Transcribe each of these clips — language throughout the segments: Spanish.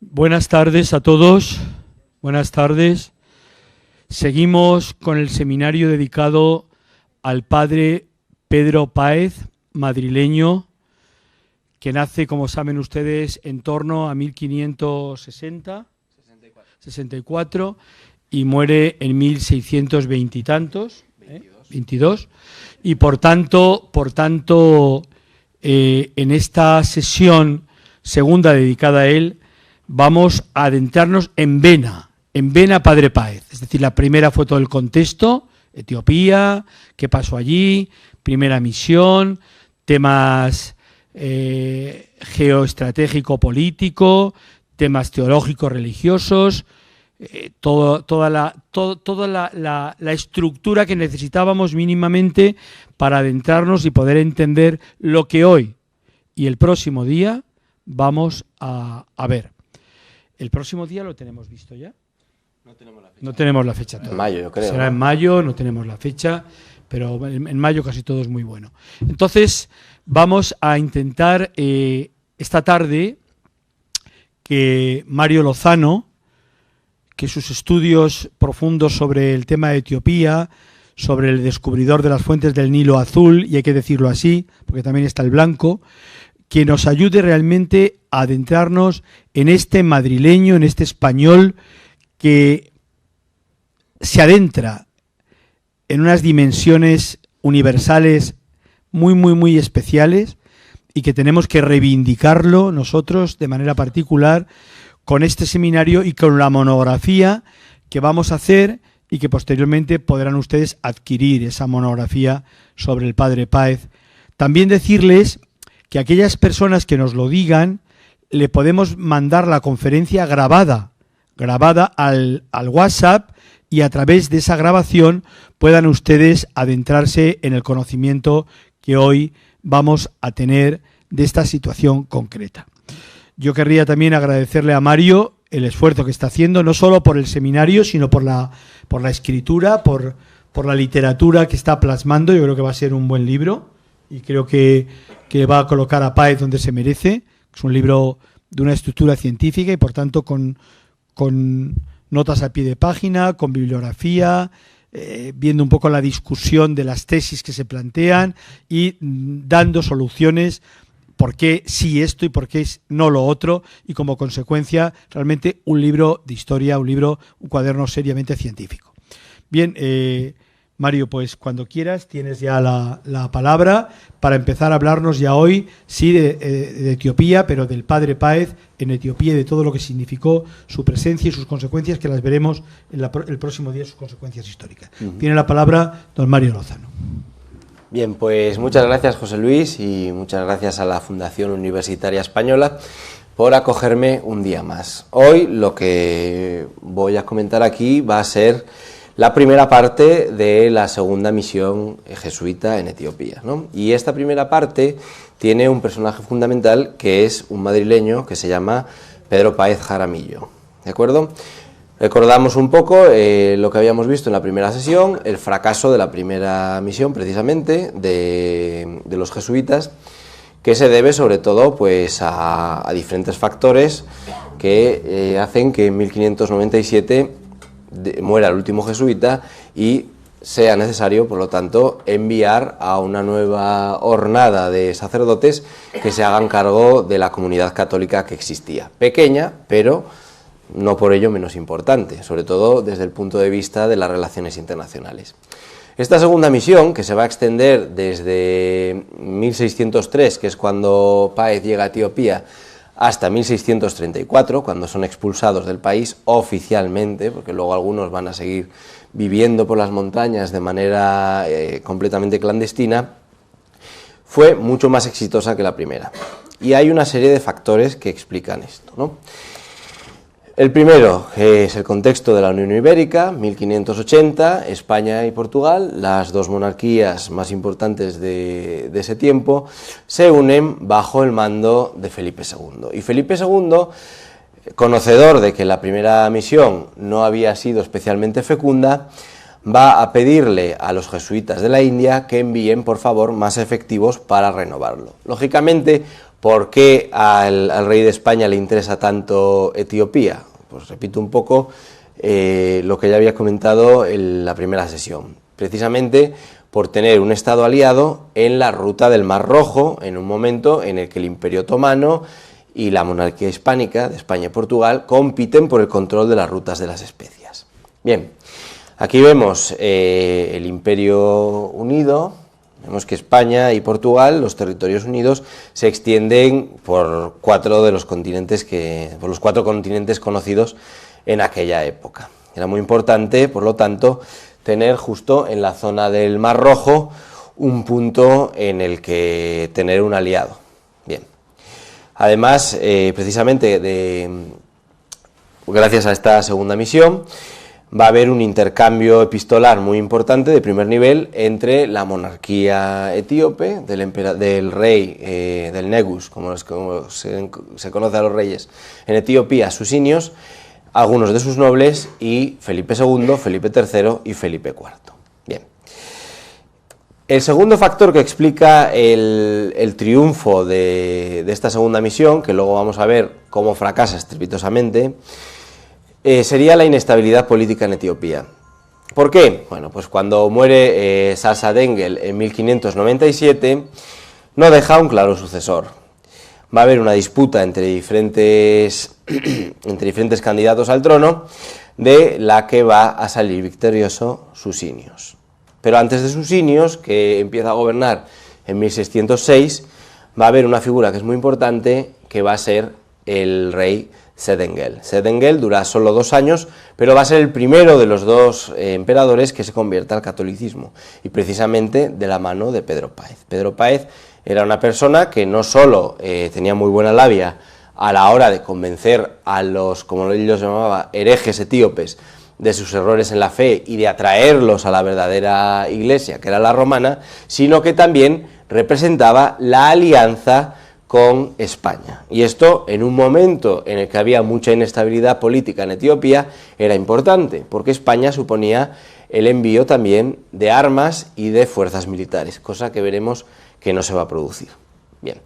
Buenas tardes a todos, buenas tardes. Seguimos con el seminario dedicado al padre Pedro Páez, madrileño, que nace, como saben ustedes, en torno a 1564 y muere en 1620 y tantos, 22, y por tanto, en esta sesión segunda dedicada a él, vamos a adentrarnos en Vena Padre Páez. Es decir, la primera fue todo el contexto, Etiopía, qué pasó allí, primera misión, temas geoestratégico-político, temas teológicos religiosos, toda la estructura que necesitábamos mínimamente para adentrarnos y poder entender lo que hoy y el próximo día vamos a ver. ¿El próximo día lo tenemos visto ya? No tenemos la fecha todavía. En mayo, yo creo. Será en mayo, no tenemos la fecha, pero en mayo casi todo es muy bueno. Entonces, vamos a intentar esta tarde que Mario Lozano, que sus estudios profundos sobre el tema de Etiopía, sobre el descubridor de las fuentes del Nilo azul, y hay que decirlo así, porque también está el blanco, que nos ayude realmente a adentrarnos en este madrileño, en este español que se adentra en unas dimensiones universales muy especiales y que tenemos que reivindicarlo nosotros de manera particular con este seminario y con la monografía que vamos a hacer y que posteriormente podrán ustedes adquirir esa monografía sobre el Padre Páez. También decirles que aquellas personas que nos lo digan, le podemos mandar la conferencia grabada al WhatsApp, y a través de esa grabación puedan ustedes adentrarse en el conocimiento que hoy vamos a tener de esta situación concreta. Yo querría también agradecerle a Mario el esfuerzo que está haciendo, no solo por el seminario, sino por la escritura, por la literatura que está plasmando. Yo creo que va a ser un buen libro y creo que va a colocar a Páez donde se merece. Es un libro de una estructura científica y por tanto con notas a pie de página, con bibliografía, viendo un poco la discusión de las tesis que se plantean y dando soluciones, por qué sí esto y por qué no lo otro, y como consecuencia realmente un libro de historia, un cuaderno seriamente científico. Bien, Mario, pues cuando quieras tienes ya la palabra para empezar a hablarnos ya hoy, sí, de Etiopía, pero del Padre Páez en Etiopía y de todo lo que significó su presencia y sus consecuencias, que las veremos el próximo día, sus consecuencias históricas. Tiene la palabra don Mario Lozano. Bien, pues muchas gracias, José Luis, y muchas gracias a la Fundación Universitaria Española por acogerme un día más. Hoy lo que voy a comentar aquí va a ser la primera parte de la segunda misión jesuita en Etiopía, ¿no? Y esta primera parte tiene un personaje fundamental que es un madrileño que se llama Pedro Páez Jaramillo, ¿de acuerdo? Recordamos un poco lo que habíamos visto en la primera sesión, el fracaso de la primera misión precisamente de los jesuitas, que se debe sobre todo pues a diferentes factores que hacen que en 1597 muera el último jesuita y sea necesario, por lo tanto, enviar a una nueva hornada de sacerdotes que se hagan cargo de la comunidad católica que existía. Pequeña, pero no por ello menos importante, sobre todo desde el punto de vista de las relaciones internacionales. Esta segunda misión, que se va a extender desde 1603, que es cuando Páez llega a Etiopía, hasta 1634, cuando son expulsados del país oficialmente, porque luego algunos van a seguir viviendo por las montañas de manera completamente clandestina, fue mucho más exitosa que la primera. Y hay una serie de factores que explican esto, ¿no? El primero es el contexto de la Unión Ibérica, 1580, España y Portugal, las dos monarquías más importantes de ese tiempo, se unen bajo el mando de Felipe II. Y Felipe II, conocedor de que la primera misión no había sido especialmente fecunda, va a pedirle a los jesuitas de la India que envíen, por favor, más efectivos para renovarlo. Lógicamente, ¿Por qué al rey de España le interesa tanto Etiopía? Pues repito un poco lo que ya había comentado en la primera sesión. Precisamente por tener un estado aliado en la ruta del Mar Rojo, en un momento en el que el Imperio Otomano y la monarquía hispánica de España y Portugal compiten por el control de las rutas de las especias. Bien, aquí vemos el Imperio Unido. Vemos que España y Portugal, los territorios unidos, se extienden por los cuatro continentes conocidos en aquella época. Era muy importante, por lo tanto, tener justo en la zona del Mar Rojo un punto en el que tener un aliado. Bien. Además, precisamente gracias a esta segunda misión, va a haber un intercambio epistolar muy importante de primer nivel entre la monarquía etíope, del rey, del Negus, como se conoce a los reyes en Etiopía, Susinios, algunos de sus nobles, y Felipe II, Felipe III y Felipe IV. Bien. El segundo factor que explica el triunfo de esta segunda misión, que luego vamos a ver cómo fracasa estrepitosamente, sería la inestabilidad política en Etiopía. ¿Por qué? Bueno, pues cuando muere Sasa Dengel en 1597, no deja un claro sucesor. Va a haber una disputa entre diferentes candidatos al trono, de la que va a salir victorioso Susinios. Pero antes de Susinios, que empieza a gobernar en 1606, va a haber una figura que es muy importante, que va a ser el rey Sedengel. Sedengel dura solo 2 años, pero va a ser el primero de los 2 emperadores que se convierta al catolicismo, y precisamente de la mano de Pedro Páez. Pedro Páez era una persona que no solo tenía muy buena labia a la hora de convencer a los, como él los llamaba, herejes etíopes, de sus errores en la fe y de atraerlos a la verdadera iglesia, que era la romana, sino que también representaba la alianza con España. Y esto, en un momento en el que había mucha inestabilidad política en Etiopía, era importante, porque España suponía el envío también de armas y de fuerzas militares, cosa que veremos que no se va a producir. Bien.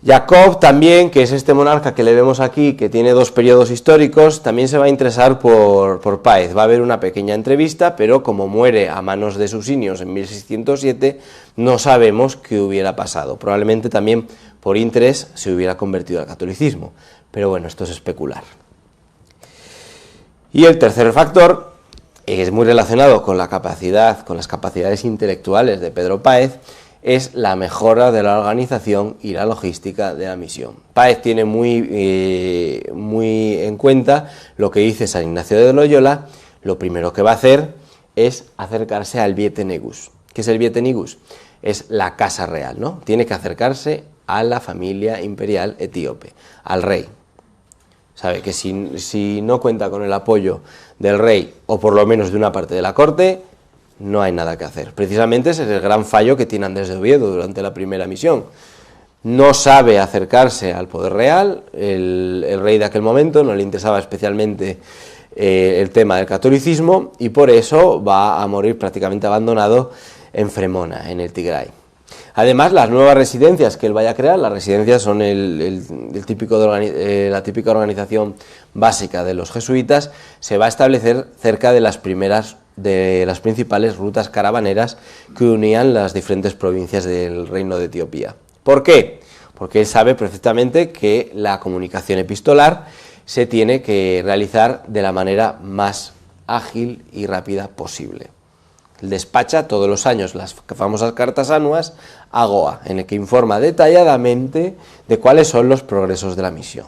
Jacob también, que es este monarca que le vemos aquí, que tiene 2 periodos históricos, también se va a interesar por Páez. Va a haber una pequeña entrevista, pero como muere a manos de Susinios en 1607, no sabemos qué hubiera pasado. Probablemente también por interés se hubiera convertido al catolicismo, pero bueno, esto es especular. Y el tercer factor, que es muy relacionado con las capacidades intelectuales de Pedro Páez, es la mejora de la organización y la logística de la misión. Páez tiene muy en cuenta lo que dice San Ignacio de Loyola. Lo primero que va a hacer es acercarse al Viete Negus. ¿Qué es el Viete Negus? Es la casa real, ¿no? Tiene que acercarse a la familia imperial etíope, al rey. Sabe que si no cuenta con el apoyo del rey, o por lo menos de una parte de la corte, no hay nada que hacer. Precisamente ese es el gran fallo que tiene Andrés de Oviedo durante la primera misión. No sabe acercarse al poder real, el rey de aquel momento no le interesaba especialmente el tema del catolicismo, y por eso va a morir prácticamente abandonado en Fremona, en el Tigray. Además, las nuevas residencias que él vaya a crear, las residencias son la típica organización básica de los jesuitas, se va a establecer cerca de las principales rutas caravaneras que unían las diferentes provincias del Reino de Etiopía. ¿Por qué? Porque él sabe perfectamente que la comunicación epistolar se tiene que realizar de la manera más ágil y rápida posible. Él despacha todos los años las famosas cartas anuas a Goa, en el que informa detalladamente de cuáles son los progresos de la misión.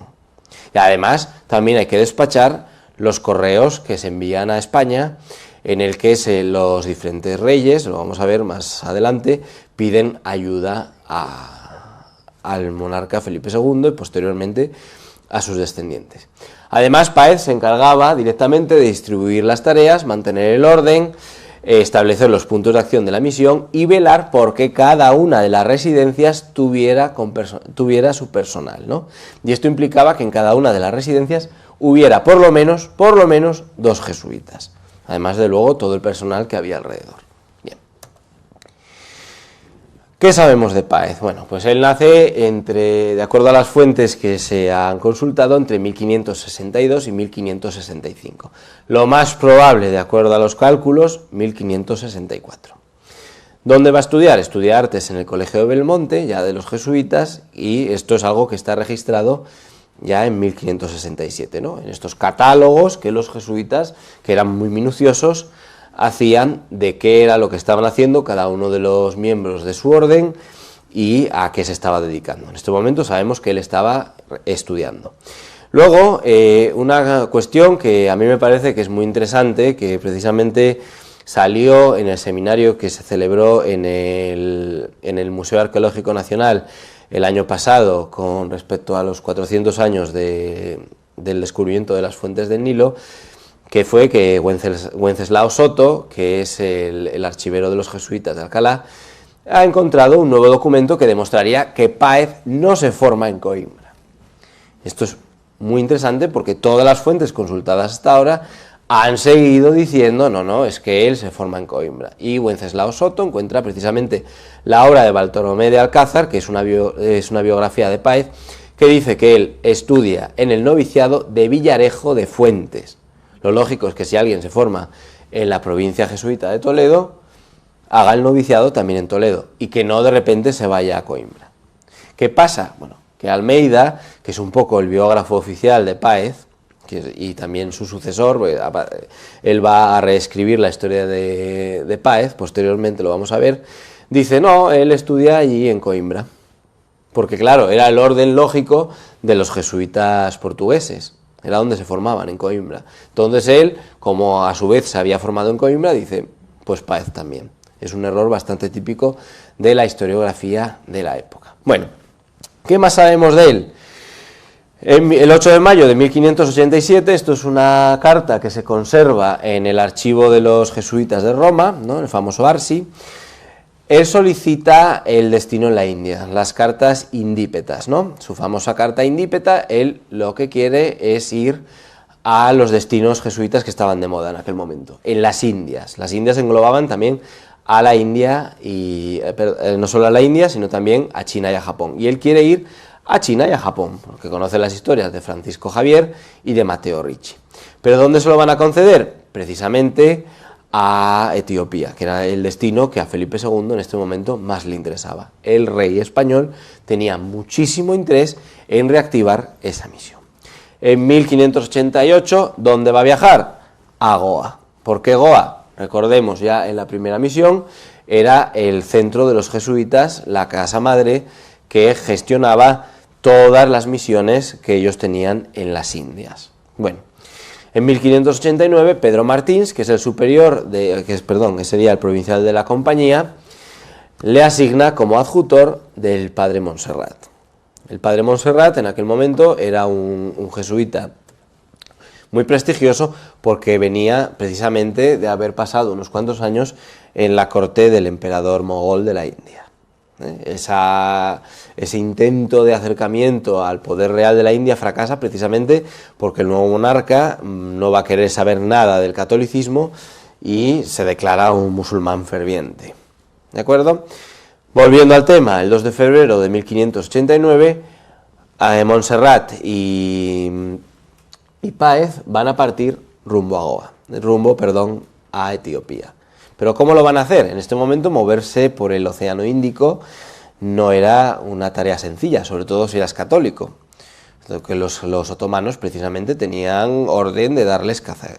Y además también hay que despachar los correos que se envían a España, en el que los diferentes reyes, lo vamos a ver más adelante, piden ayuda al monarca Felipe II y posteriormente a sus descendientes. Además, Páez se encargaba directamente de distribuir las tareas, mantener el orden, establecer los puntos de acción de la misión y velar porque cada una de las residencias tuviera su personal, ¿no? Y esto implicaba que en cada una de las residencias hubiera por lo menos 2 jesuitas, además de luego todo el personal que había alrededor. Bien. ¿Qué sabemos de Páez? Bueno, pues él nace de acuerdo a las fuentes que se han consultado, entre 1562 y 1565. Lo más probable, de acuerdo a los cálculos, 1564. ¿Dónde va a estudiar? Estudia artes en el Colegio de Belmonte, ya de los jesuitas, y esto es algo que está registrado ya en 1567, ¿no? En estos catálogos que los jesuitas, que eran muy minuciosos, hacían de qué era lo que estaban haciendo cada uno de los miembros de su orden y a qué se estaba dedicando. En este momento sabemos que él estaba estudiando. Luego, una cuestión que a mí me parece que es muy interesante, que precisamente salió en el seminario que se celebró en el Museo Arqueológico Nacional el año pasado con respecto a los 400 años del descubrimiento de las fuentes del Nilo, que fue que Wenceslao Soto, que es el archivero de los jesuitas de Alcalá, ha encontrado un nuevo documento que demostraría que Páez no se forma en Coimbra. Esto es muy interesante porque todas las fuentes consultadas hasta ahora han seguido diciendo, no, es que él se forma en Coimbra. Y Wenceslao Soto encuentra precisamente la obra de Bartolomé de Alcázar, que es una biografía de Páez, que dice que él estudia en el noviciado de Villarejo de Fuentes. Lo lógico es que si alguien se forma en la provincia jesuita de Toledo, haga el noviciado también en Toledo, y que no de repente se vaya a Coimbra. ¿Qué pasa? Bueno, que Almeida, que es un poco el biógrafo oficial de Páez, y también su sucesor, él va a reescribir la historia de Páez, posteriormente lo vamos a ver, dice, no, él estudia allí en Coimbra, porque claro, era el orden lógico de los jesuitas portugueses, era donde se formaban, en Coimbra. Entonces él, como a su vez se había formado en Coimbra, dice, pues Páez también. Es un error bastante típico de la historiografía de la época. Bueno, ¿qué más sabemos de él? El 8 de mayo de 1587, esto es una carta que se conserva en el archivo de los jesuitas de Roma, ¿no?, el famoso Arsi. Él solicita el destino en la India, las cartas indípetas, ¿no? Su famosa carta indípeta, él lo que quiere es ir a los destinos jesuitas que estaban de moda en aquel momento, en las Indias. Las Indias englobaban también a la India, y no solo a la India, sino también a China y a Japón. Y él quiere ir a China y a Japón, porque conoce las historias de Francisco Javier y de Matteo Ricci. ¿Pero dónde se lo van a conceder? Precisamente a Etiopía, que era el destino que a Felipe II en este momento más le interesaba. El rey español tenía muchísimo interés en reactivar esa misión. En 1588, ¿dónde va a viajar? A Goa. ¿Por qué Goa? Recordemos, ya en la primera misión era el centro de los jesuitas, la casa madre, que gestionaba todas las misiones que ellos tenían en las Indias. Bueno, en 1589, Pedro Martins, que es el superior, que sería el provincial de la compañía, le asigna como adjutor del padre Montserrat. El padre Montserrat en aquel momento era un jesuita muy prestigioso porque venía precisamente de haber pasado unos cuantos años en la corte del emperador mogol de la India. Ese intento de acercamiento al poder real de la India fracasa precisamente porque el nuevo monarca no va a querer saber nada del catolicismo y se declara un musulmán ferviente. ¿De acuerdo? Volviendo al tema, el 2 de febrero de 1589, Montserrat y Páez van a partir rumbo a Etiopía. ¿Pero cómo lo van a hacer? En este momento moverse por el Océano Índico no era una tarea sencilla, sobre todo si eras católico, que los otomanos precisamente tenían orden de darles caza.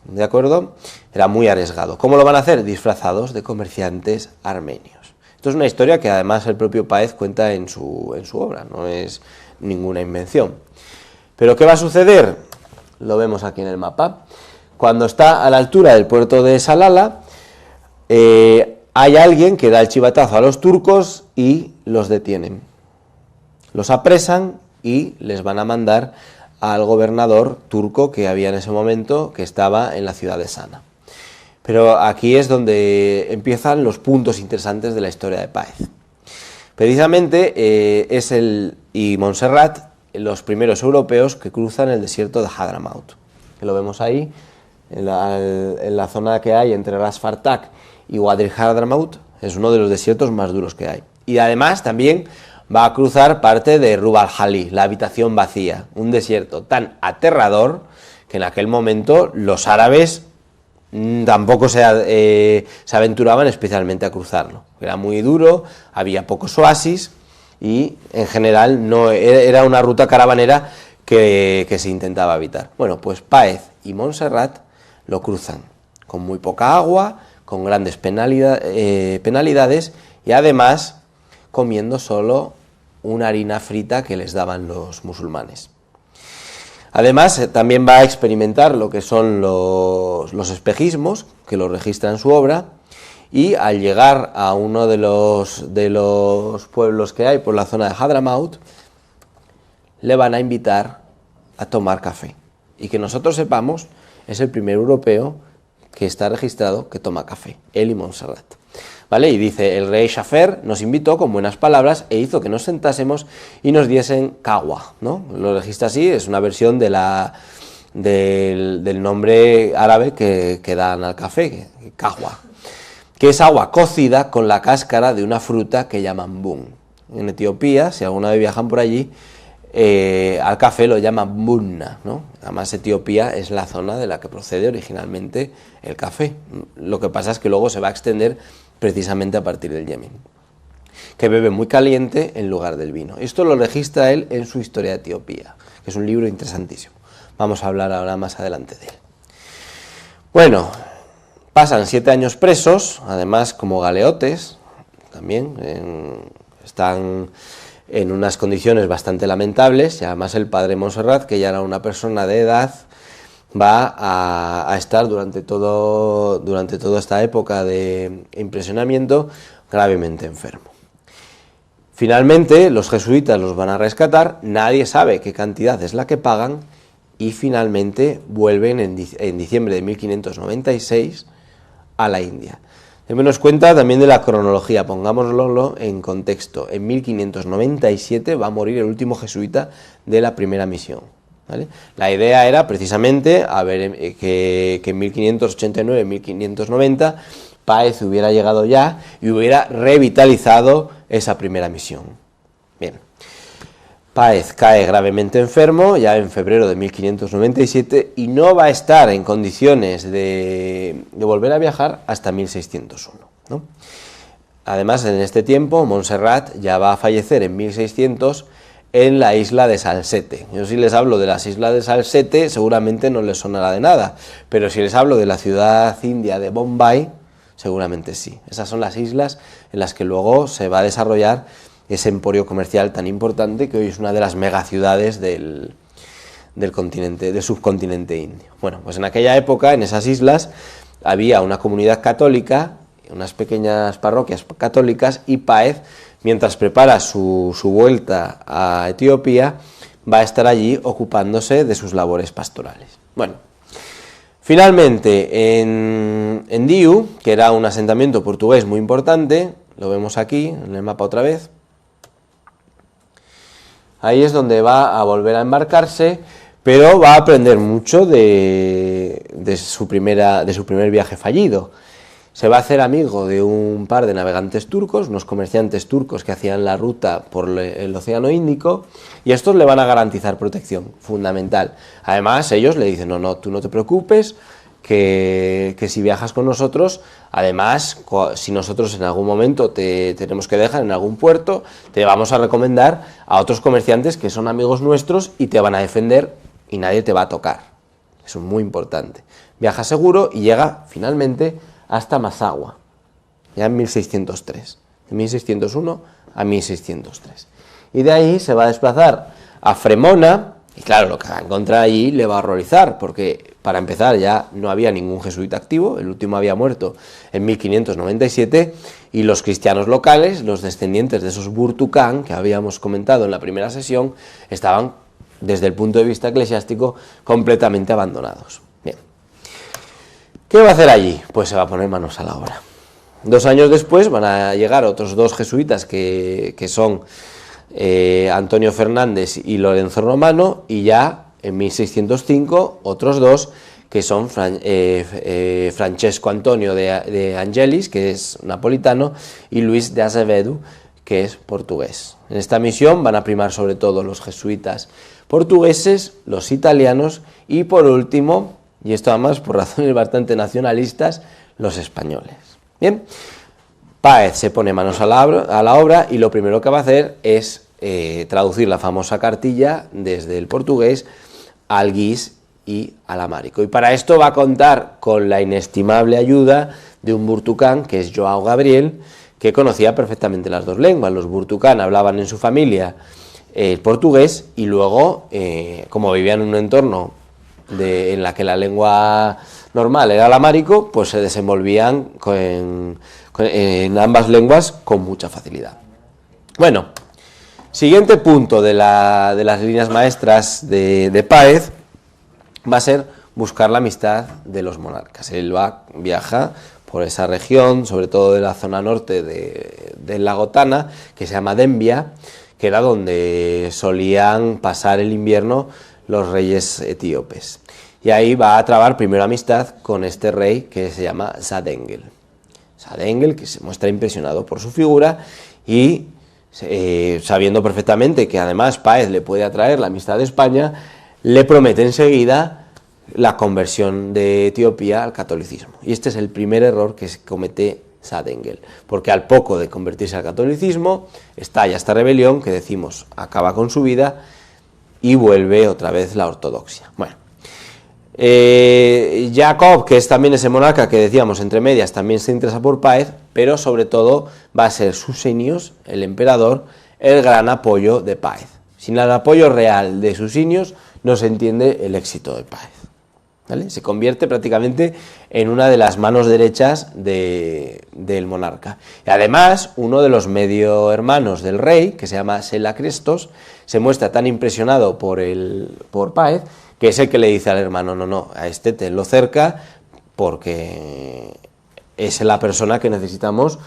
¿De acuerdo? Era muy arriesgado. ¿Cómo lo van a hacer? Disfrazados de comerciantes armenios. Esto es una historia que además el propio Páez cuenta en su obra, no es ninguna invención. ¿Pero qué va a suceder? Lo vemos aquí en el mapa. Cuando está a la altura del puerto de Salala, hay alguien que da el chivatazo a los turcos y los detienen. Los apresan y les van a mandar al gobernador turco que había en ese momento, que estaba en la ciudad de Sana. Pero aquí es donde empiezan los puntos interesantes de la historia de Páez. Precisamente es él y Montserrat los primeros europeos que cruzan el desierto de Hadramaut, que lo vemos ahí, en la zona que hay entre Ras Fartak y Wadi Hadramaut, es uno de los desiertos más duros que hay. Y además también va a cruzar parte de Rub al-Khali, la habitación vacía, un desierto tan aterrador que en aquel momento los árabes tampoco se aventuraban especialmente a cruzarlo. Era muy duro, había pocos oasis y en general no era una ruta caravanera que se intentaba evitar. Bueno, pues Páez y Montserrat lo cruzan con muy poca agua, con grandes penalidades y además comiendo solo una harina frita que les daban los musulmanes. Además, también va a experimentar lo que son los espejismos, que lo registra en su obra, y al llegar a uno de los pueblos que hay por la zona de Hadramaut, le van a invitar a tomar café. Y que nosotros sepamos, es el primer europeo que está registrado que toma café, él y Montserrat. ¿Vale? Y dice, el rey Jafer nos invitó con buenas palabras e hizo que nos sentásemos y nos diesen cagua, ¿no? Lo registra así, es una versión del nombre árabe que dan al café, cagua, que es agua cocida con la cáscara de una fruta que llaman bun. En Etiopía, si alguna vez viajan por allí, al café lo llaman bunna, ¿no? Además Etiopía es la zona de la que procede originalmente el café. Lo que pasa es que luego se va a extender precisamente a partir del Yemen, que bebe muy caliente en lugar del vino. Esto lo registra él en su Historia de Etiopía, que es un libro interesantísimo. Vamos a hablar ahora más adelante de él. Bueno, pasan 7 años presos, además como galeotes, también están en unas condiciones bastante lamentables, y además el padre Montserrat, que ya era una persona de edad, va a estar durante toda esta época de impresionamiento gravemente enfermo. Finalmente los jesuitas los van a rescatar, nadie sabe qué cantidad es la que pagan y finalmente vuelven en diciembre de 1596 a la India. Démonos cuenta también de la cronología, pongámoslo en contexto. En 1597 va a morir el último jesuita de la primera misión, ¿vale? La idea era precisamente que en 1589-1590 Páez hubiera llegado ya y hubiera revitalizado esa primera misión. Bien, Páez cae gravemente enfermo ya en febrero de 1597 y no va a estar en condiciones de volver a viajar hasta 1601, ¿no? Además, en este tiempo, Montserrat ya va a fallecer en 1600 en la isla de Salsette. Yo si les hablo de las islas de Salsette, seguramente no les sonará de nada, pero si les hablo de la ciudad india de Bombay, seguramente sí. Esas son las islas en las que luego se va a desarrollar ese emporio comercial tan importante que hoy es una de las megaciudades del subcontinente indio. Bueno, pues en aquella época, en esas islas, había una comunidad católica, unas pequeñas parroquias católicas, y Páez, mientras prepara su vuelta a Etiopía, va a estar allí ocupándose de sus labores pastorales. Bueno, finalmente en Diu, que era un asentamiento portugués muy importante, lo vemos aquí en el mapa otra vez, ahí es donde va a volver a embarcarse, pero va a aprender mucho de su primer viaje fallido. Se va a hacer amigo de un par de navegantes turcos, unos comerciantes turcos que hacían la ruta por el Océano Índico, y estos le van a garantizar protección, fundamental. Además, ellos le dicen, no, tú no te preocupes, que si viajas con nosotros, además, si nosotros en algún momento te tenemos que dejar en algún puerto, te vamos a recomendar a otros comerciantes que son amigos nuestros y te van a defender y nadie te va a tocar. Eso es muy importante. Viaja seguro y llega finalmente hasta Massawa, ya en 1603, de 1601 a 1603. Y de ahí se va a desplazar a Fremona, y claro, lo que va a encontrar allí le va a horrorizar, porque para empezar ya no había ningún jesuita activo, el último había muerto en 1597, y los cristianos locales, los descendientes de esos Burtukán, que habíamos comentado en la primera sesión, estaban, desde el punto de vista eclesiástico, completamente abandonados. Bien. ¿Qué va a hacer allí? Pues se va a poner manos a la obra. 2 años después van a llegar otros 2 jesuitas que son Antonio Fernández y Lorenzo Romano, y ya en 1605 otros 2 que son Francesco Antonio de Angelis, que es napolitano, y Luis de Azevedo, que es portugués. En esta misión van a primar sobre todo los jesuitas portugueses, los italianos y por último, y esto además por razones bastante nacionalistas, los españoles. Bien, Páez se pone manos a la obra y lo primero que va a hacer es traducir la famosa cartilla desde el portugués al guis y al amárico. Y para esto va a contar con la inestimable ayuda de un burtucán, que es João Gabriel, que conocía perfectamente las dos lenguas. Los burtucán hablaban en su familia el portugués y luego, como vivían en un entorno en la que la lengua normal era el amárico, pues se desenvolvían en ambas lenguas con mucha facilidad. Bueno, siguiente punto de las líneas maestras de Páez va a ser buscar la amistad de los monarcas. Él viaja por esa región, sobre todo de la zona norte del lago Tana, que se llama Dembia, que era donde solían pasar el invierno los reyes etíopes. Y ahí va a trabar primero amistad con este rey que se llama Sadengel. Sadengel, que se muestra impresionado por su figura y sabiendo perfectamente que además Páez le puede atraer la amistad de España, le promete enseguida la conversión de Etiopía al catolicismo. Y este es el primer error que comete Sadengel, porque al poco de convertirse al catolicismo, estalla esta rebelión que decimos acaba con su vida y vuelve otra vez la ortodoxia. Bueno, Jacob, que es también ese monarca que decíamos entre medias, también se interesa por Páez, pero sobre todo va a ser Susinios, el emperador, el gran apoyo de Páez. Sin el apoyo real de Susinios no se entiende el éxito de Páez, ¿vale? Se convierte prácticamente en una de las manos derechas del monarca. Y además, uno de los medio hermanos del rey, que se llama Selacrestos, se muestra tan impresionado por Páez, que es el que le dice al hermano, no, a este tenlo cerca, porque es la persona que necesitamos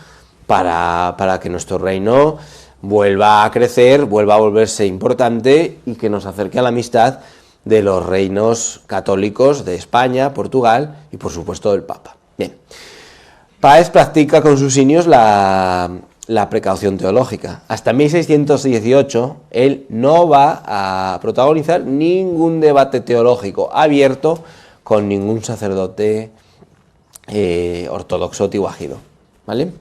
para que nuestro reino vuelva a crecer, vuelva a volverse importante y que nos acerque a la amistad de los reinos católicos de España, Portugal y por supuesto del Papa. Bien, Páez practica con Susinios la precaución teológica. Hasta 1618 él no va a protagonizar ningún debate teológico abierto con ningún sacerdote ortodoxo tiwajido, ¿vale?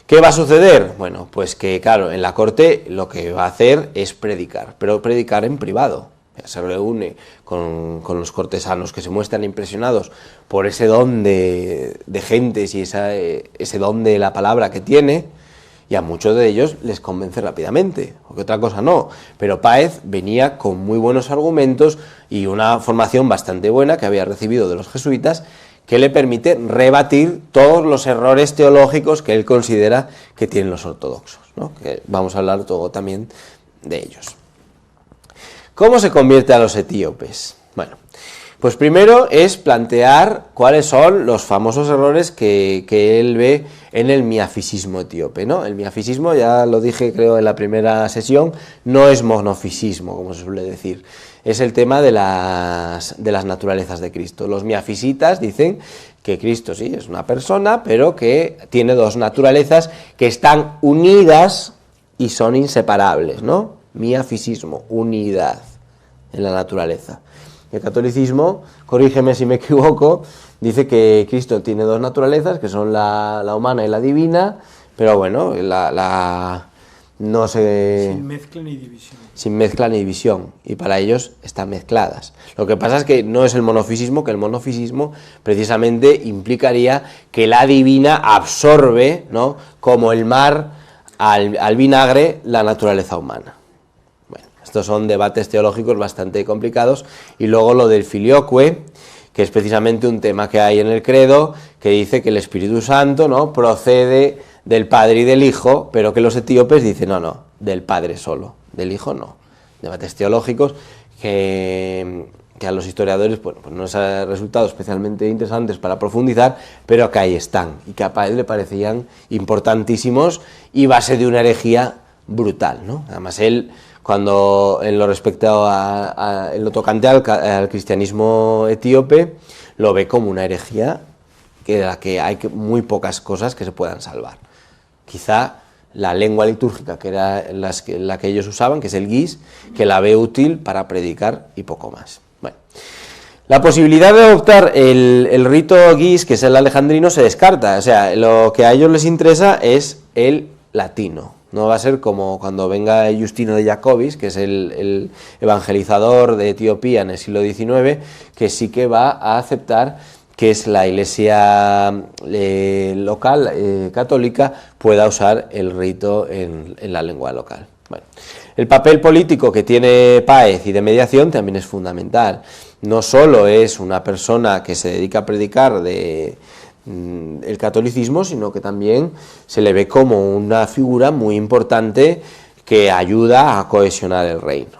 ¿Qué va a suceder? Bueno, pues que claro, en la corte lo que va a hacer es predicar, pero predicar en privado. Se reúne con los cortesanos que se muestran impresionados por ese don de gentes y ese don de la palabra que tiene, y a muchos de ellos les convence rápidamente, porque otra cosa no. Pero Páez venía con muy buenos argumentos y una formación bastante buena que había recibido de los jesuitas, que le permite rebatir todos los errores teológicos que él considera que tienen los ortodoxos, ¿no? Que vamos a hablar todo también de ellos. ¿Cómo se convierte a los etíopes? Bueno, pues primero es plantear cuáles son los famosos errores que él ve en el miafisismo etíope, ¿no? El miafisismo, ya lo dije creo en la primera sesión, no es monofisismo, como se suele decir. Es el tema de las naturalezas de Cristo. Los miafisitas dicen que Cristo sí es una persona, pero que tiene dos naturalezas que están unidas y son inseparables, ¿no? Miafisismo, unidad en la naturaleza. El catolicismo, corrígeme si me equivoco, dice que Cristo tiene dos naturalezas, que son la humana y la divina, pero bueno, no se... Sin mezcla ni división. Sin mezcla ni división, y para ellos están mezcladas. Lo que pasa es que no es el monofisismo, que el monofisismo precisamente implicaría que la divina absorbe, ¿no?, como el mar al vinagre, la naturaleza humana. Bueno, estos son debates teológicos bastante complicados, y luego lo del filioque, que es precisamente un tema que hay en el credo, que dice que el Espíritu Santo, ¿no?, procede del Padre y del Hijo, pero que los etíopes dicen, no, del Padre solo, del Hijo no. Debates teológicos que a los historiadores pues no les ha resultado especialmente interesantes para profundizar, pero que ahí están, y que a Páez le parecían importantísimos y base de una herejía brutal, ¿no? Además él cuando en lo respecto en lo tocante al cristianismo etíope, lo ve como una herejía de la que hay muy pocas cosas que se puedan salvar. Quizá la lengua litúrgica, que era la que ellos usaban, que es el guis, que la ve útil para predicar y poco más. Bueno, la posibilidad de adoptar el rito guis, que es el alejandrino, se descarta. O sea, lo que a ellos les interesa es el latino. No va a ser como cuando venga Justino de Jacobis, que es el evangelizador de Etiopía en el siglo XIX, que sí que va a aceptar que es la iglesia local católica pueda usar el rito en la lengua local. Bueno, el papel político que tiene Páez y de mediación también es fundamental. No solo es una persona que se dedica a predicar el catolicismo, sino que también se le ve como una figura muy importante que ayuda a cohesionar el reino.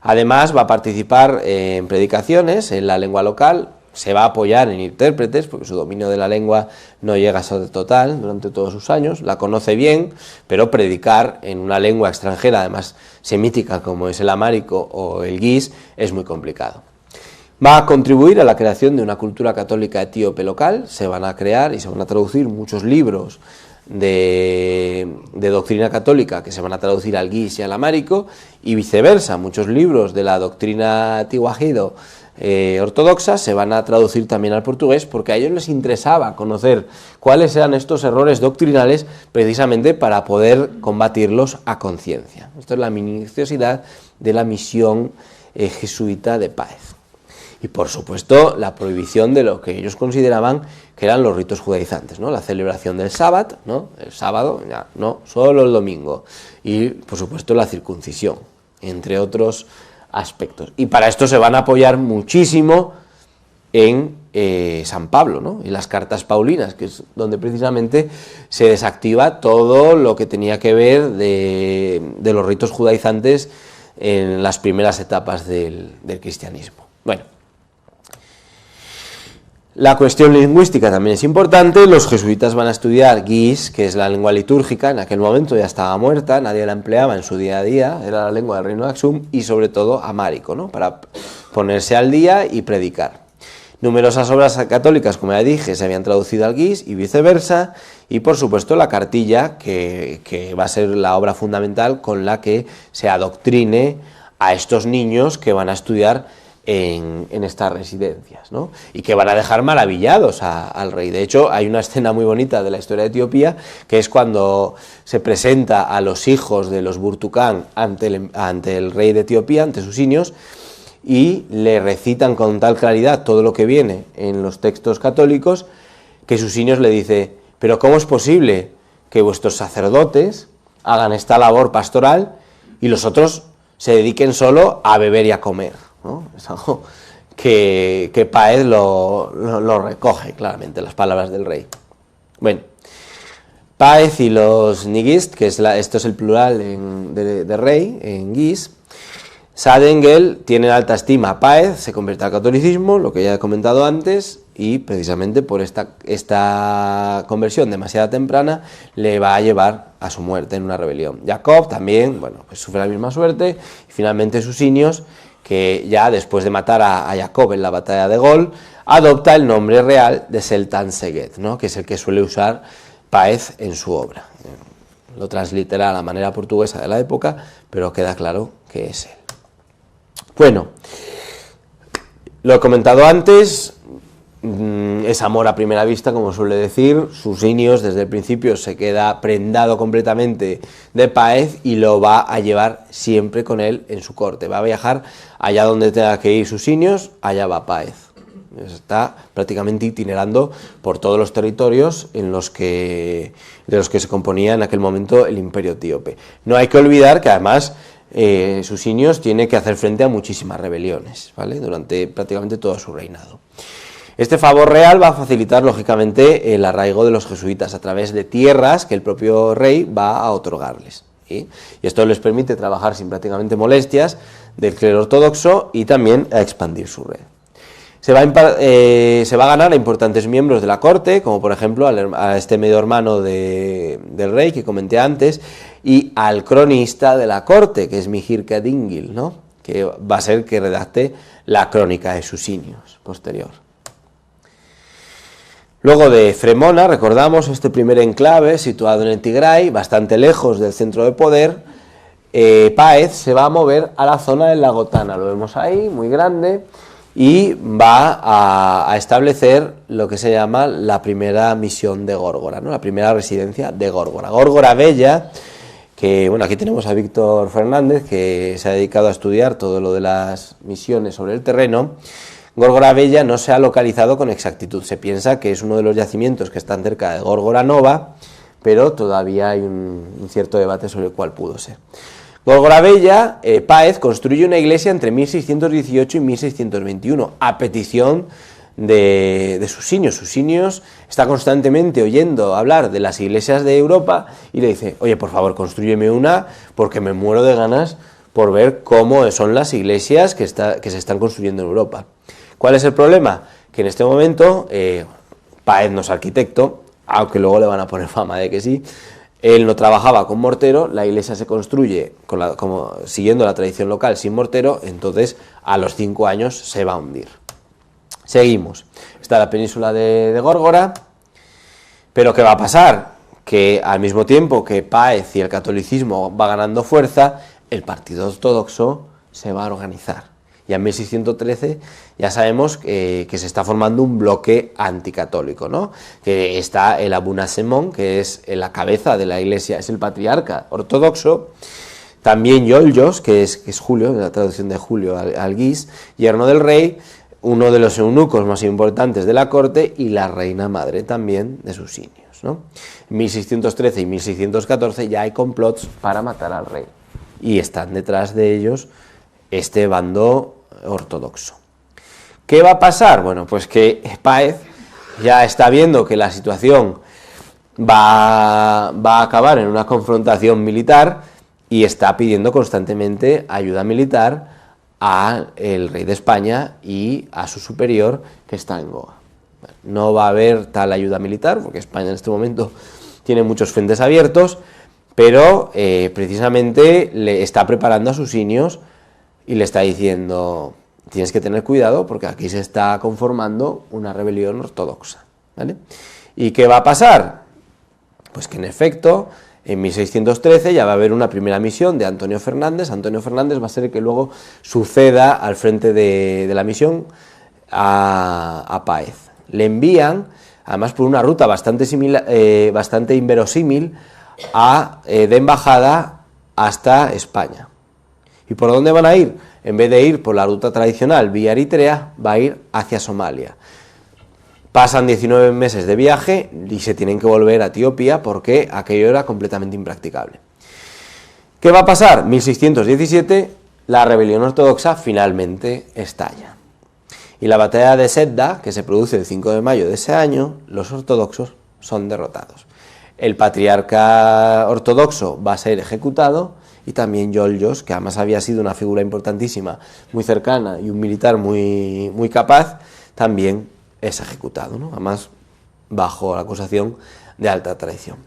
Además va a participar en predicaciones en la lengua local, se va a apoyar en intérpretes, porque su dominio de la lengua no llega a ser total durante todos sus años, la conoce bien, pero predicar en una lengua extranjera, además semítica como es el amárico o el guis, es muy complicado. Va a contribuir a la creación de una cultura católica etíope local, se van a crear y se van a traducir muchos libros de doctrina católica que se van a traducir al guis y al amárico, y viceversa, muchos libros de la doctrina tiwahedo ortodoxa se van a traducir también al portugués, porque a ellos les interesaba conocer cuáles eran estos errores doctrinales precisamente para poder combatirlos a conciencia. Esto es la minuciosidad de la misión jesuita de Páez. Y por supuesto la prohibición de lo que ellos consideraban que eran los ritos judaizantes, ¿no? La celebración del sábado, ¿no? El sábado, ya, no, solo el domingo, y por supuesto la circuncisión, entre otros aspectos. Y para esto se van a apoyar muchísimo en San Pablo, ¿no? En las cartas paulinas, que es donde precisamente se desactiva todo lo que tenía que ver de los ritos judaizantes en las primeras etapas del cristianismo. Bueno, la cuestión lingüística también es importante. Los jesuitas van a estudiar guis, que es la lengua litúrgica, en aquel momento ya estaba muerta, nadie la empleaba en su día a día, era la lengua del reino de Aksum, y sobre todo amárico, ¿no? Para ponerse al día y predicar. Numerosas obras católicas, como ya dije, se habían traducido al guis y viceversa, y por supuesto la cartilla, que va a ser la obra fundamental con la que se adoctrine a estos niños que van a estudiar en estas residencias, ¿no? Y que van a dejar maravillados al rey. De hecho, hay una escena muy bonita de la historia de Etiopía, que es cuando se presenta a los hijos de los Burtukán ante el rey de Etiopía, ante sus niños, y le recitan con tal claridad todo lo que viene en los textos católicos, que sus niños le dice: pero ¿cómo es posible que vuestros sacerdotes hagan esta labor pastoral y los otros se dediquen solo a beber y a comer? ¿No? Es algo que Páez lo recoge claramente, las palabras del rey. Bueno, Páez y los nigist, que esto es el plural de rey, en guis, Sadengel tienen alta estima a Páez, se convierte al catolicismo, lo que ya he comentado antes, y precisamente por esta conversión demasiado temprana le va a llevar a su muerte en una rebelión. Jacob también, bueno, pues sufre la misma suerte, y finalmente Susinios, que ya después de matar a Jacob en la batalla de Gol, adopta el nombre real de Seltan Seget, ¿no? Que es el que suele usar Páez en su obra. Lo translitera a la manera portuguesa de la época, pero queda claro que es él. Bueno, lo he comentado antes, es amor a primera vista, como suele decir. Susinios desde el principio se queda prendado completamente de Páez y lo va a llevar siempre con él en su corte. Va a viajar allá donde tenga que ir Susinios, allá va Páez. Está prácticamente itinerando por todos los territorios de los que se componía en aquel momento el imperio etíope. No hay que olvidar que además Susinios tiene que hacer frente a muchísimas rebeliones, ¿vale? Durante prácticamente todo su reinado. Este favor real va a facilitar, lógicamente, el arraigo de los jesuitas a través de tierras que el propio rey va a otorgarles, ¿sí? Y esto les permite trabajar sin prácticamente molestias del clero ortodoxo y también a expandir su red. se va a ganar a importantes miembros de la corte, como por ejemplo a este medio hermano del rey que comenté antes, y al cronista de la corte, que es Mihirkadingil, ¿no?, que va a ser que redacte la crónica de Susinios posterior. Luego de Fremona, recordamos este primer enclave situado en el Tigray, bastante lejos del centro de poder, Páez se va a mover a la zona del lago Tana, lo vemos ahí, muy grande, y va a establecer lo que se llama la primera misión de Górgora, ¿no?, la primera residencia de Górgora. Górgora Bella, que bueno, aquí tenemos a Víctor Fernández, que se ha dedicado a estudiar todo lo de las misiones sobre el terreno. Górgora Bella no se ha localizado con exactitud, se piensa que es uno de los yacimientos que están cerca de Górgora Nova, pero todavía hay un cierto debate sobre cuál pudo ser. Górgora Bella, Páez construye una iglesia entre 1618 y 1621, a petición de Susinios. Susinios está constantemente oyendo hablar de las iglesias de Europa y le dice: oye, por favor, constrúyeme una, porque me muero de ganas por ver cómo son las iglesias que se están construyendo en Europa. ¿Cuál es el problema? Que en este momento, Páez no es arquitecto, aunque luego le van a poner fama de que sí. Él no trabajaba con mortero, la iglesia se construye siguiendo la tradición local sin mortero, entonces a los 5 años se va a hundir. Seguimos. Está la península de Górgora, pero ¿qué va a pasar? Que al mismo tiempo que Páez y el catolicismo va ganando fuerza, el partido ortodoxo se va a organizar. Ya en 1613 ya sabemos que se está formando un bloque anticatólico, ¿no?, que está el Abu Nasemón, que es la cabeza de la iglesia, es el patriarca ortodoxo, también Yollos, que es Julio, de la traducción de Julio Alguís, yerno del rey, uno de los eunucos más importantes de la corte, y la reina madre también de Susinios, ¿no? En 1613 y 1614 ya hay complots para matar al rey, y están detrás de ellos este bando ortodoxo. ¿Qué va a pasar? Bueno, pues que Páez ya está viendo que la situación va a acabar en una confrontación militar y está pidiendo constantemente ayuda militar al rey de España y a su superior, que está en Goa. No va a haber tal ayuda militar, porque España en este momento tiene muchos frentes abiertos, pero precisamente le está preparando a Susinios y le está diciendo: tienes que tener cuidado porque aquí se está conformando una rebelión ortodoxa, ¿vale? ¿Y qué va a pasar? Pues que en efecto, en 1613 ya va a haber una primera misión de Antonio Fernández. Antonio Fernández va a ser el que luego suceda al frente de la misión a Páez. Le envían, además por una ruta bastante inverosímil, de embajada hasta España. ¿Y por dónde van a ir? En vez de ir por la ruta tradicional vía Eritrea, va a ir hacia Somalia. Pasan 19 meses de viaje y se tienen que volver a Etiopía porque aquello era completamente impracticable. ¿Qué va a pasar? 1617, la rebelión ortodoxa finalmente estalla. Y la batalla de Sedda, que se produce el 5 de mayo de ese año, los ortodoxos son derrotados. El patriarca ortodoxo va a ser ejecutado, y también Yollos, que además había sido una figura importantísima, muy cercana y un militar muy capaz, también es ejecutado, ¿no?, además bajo la acusación de alta traición.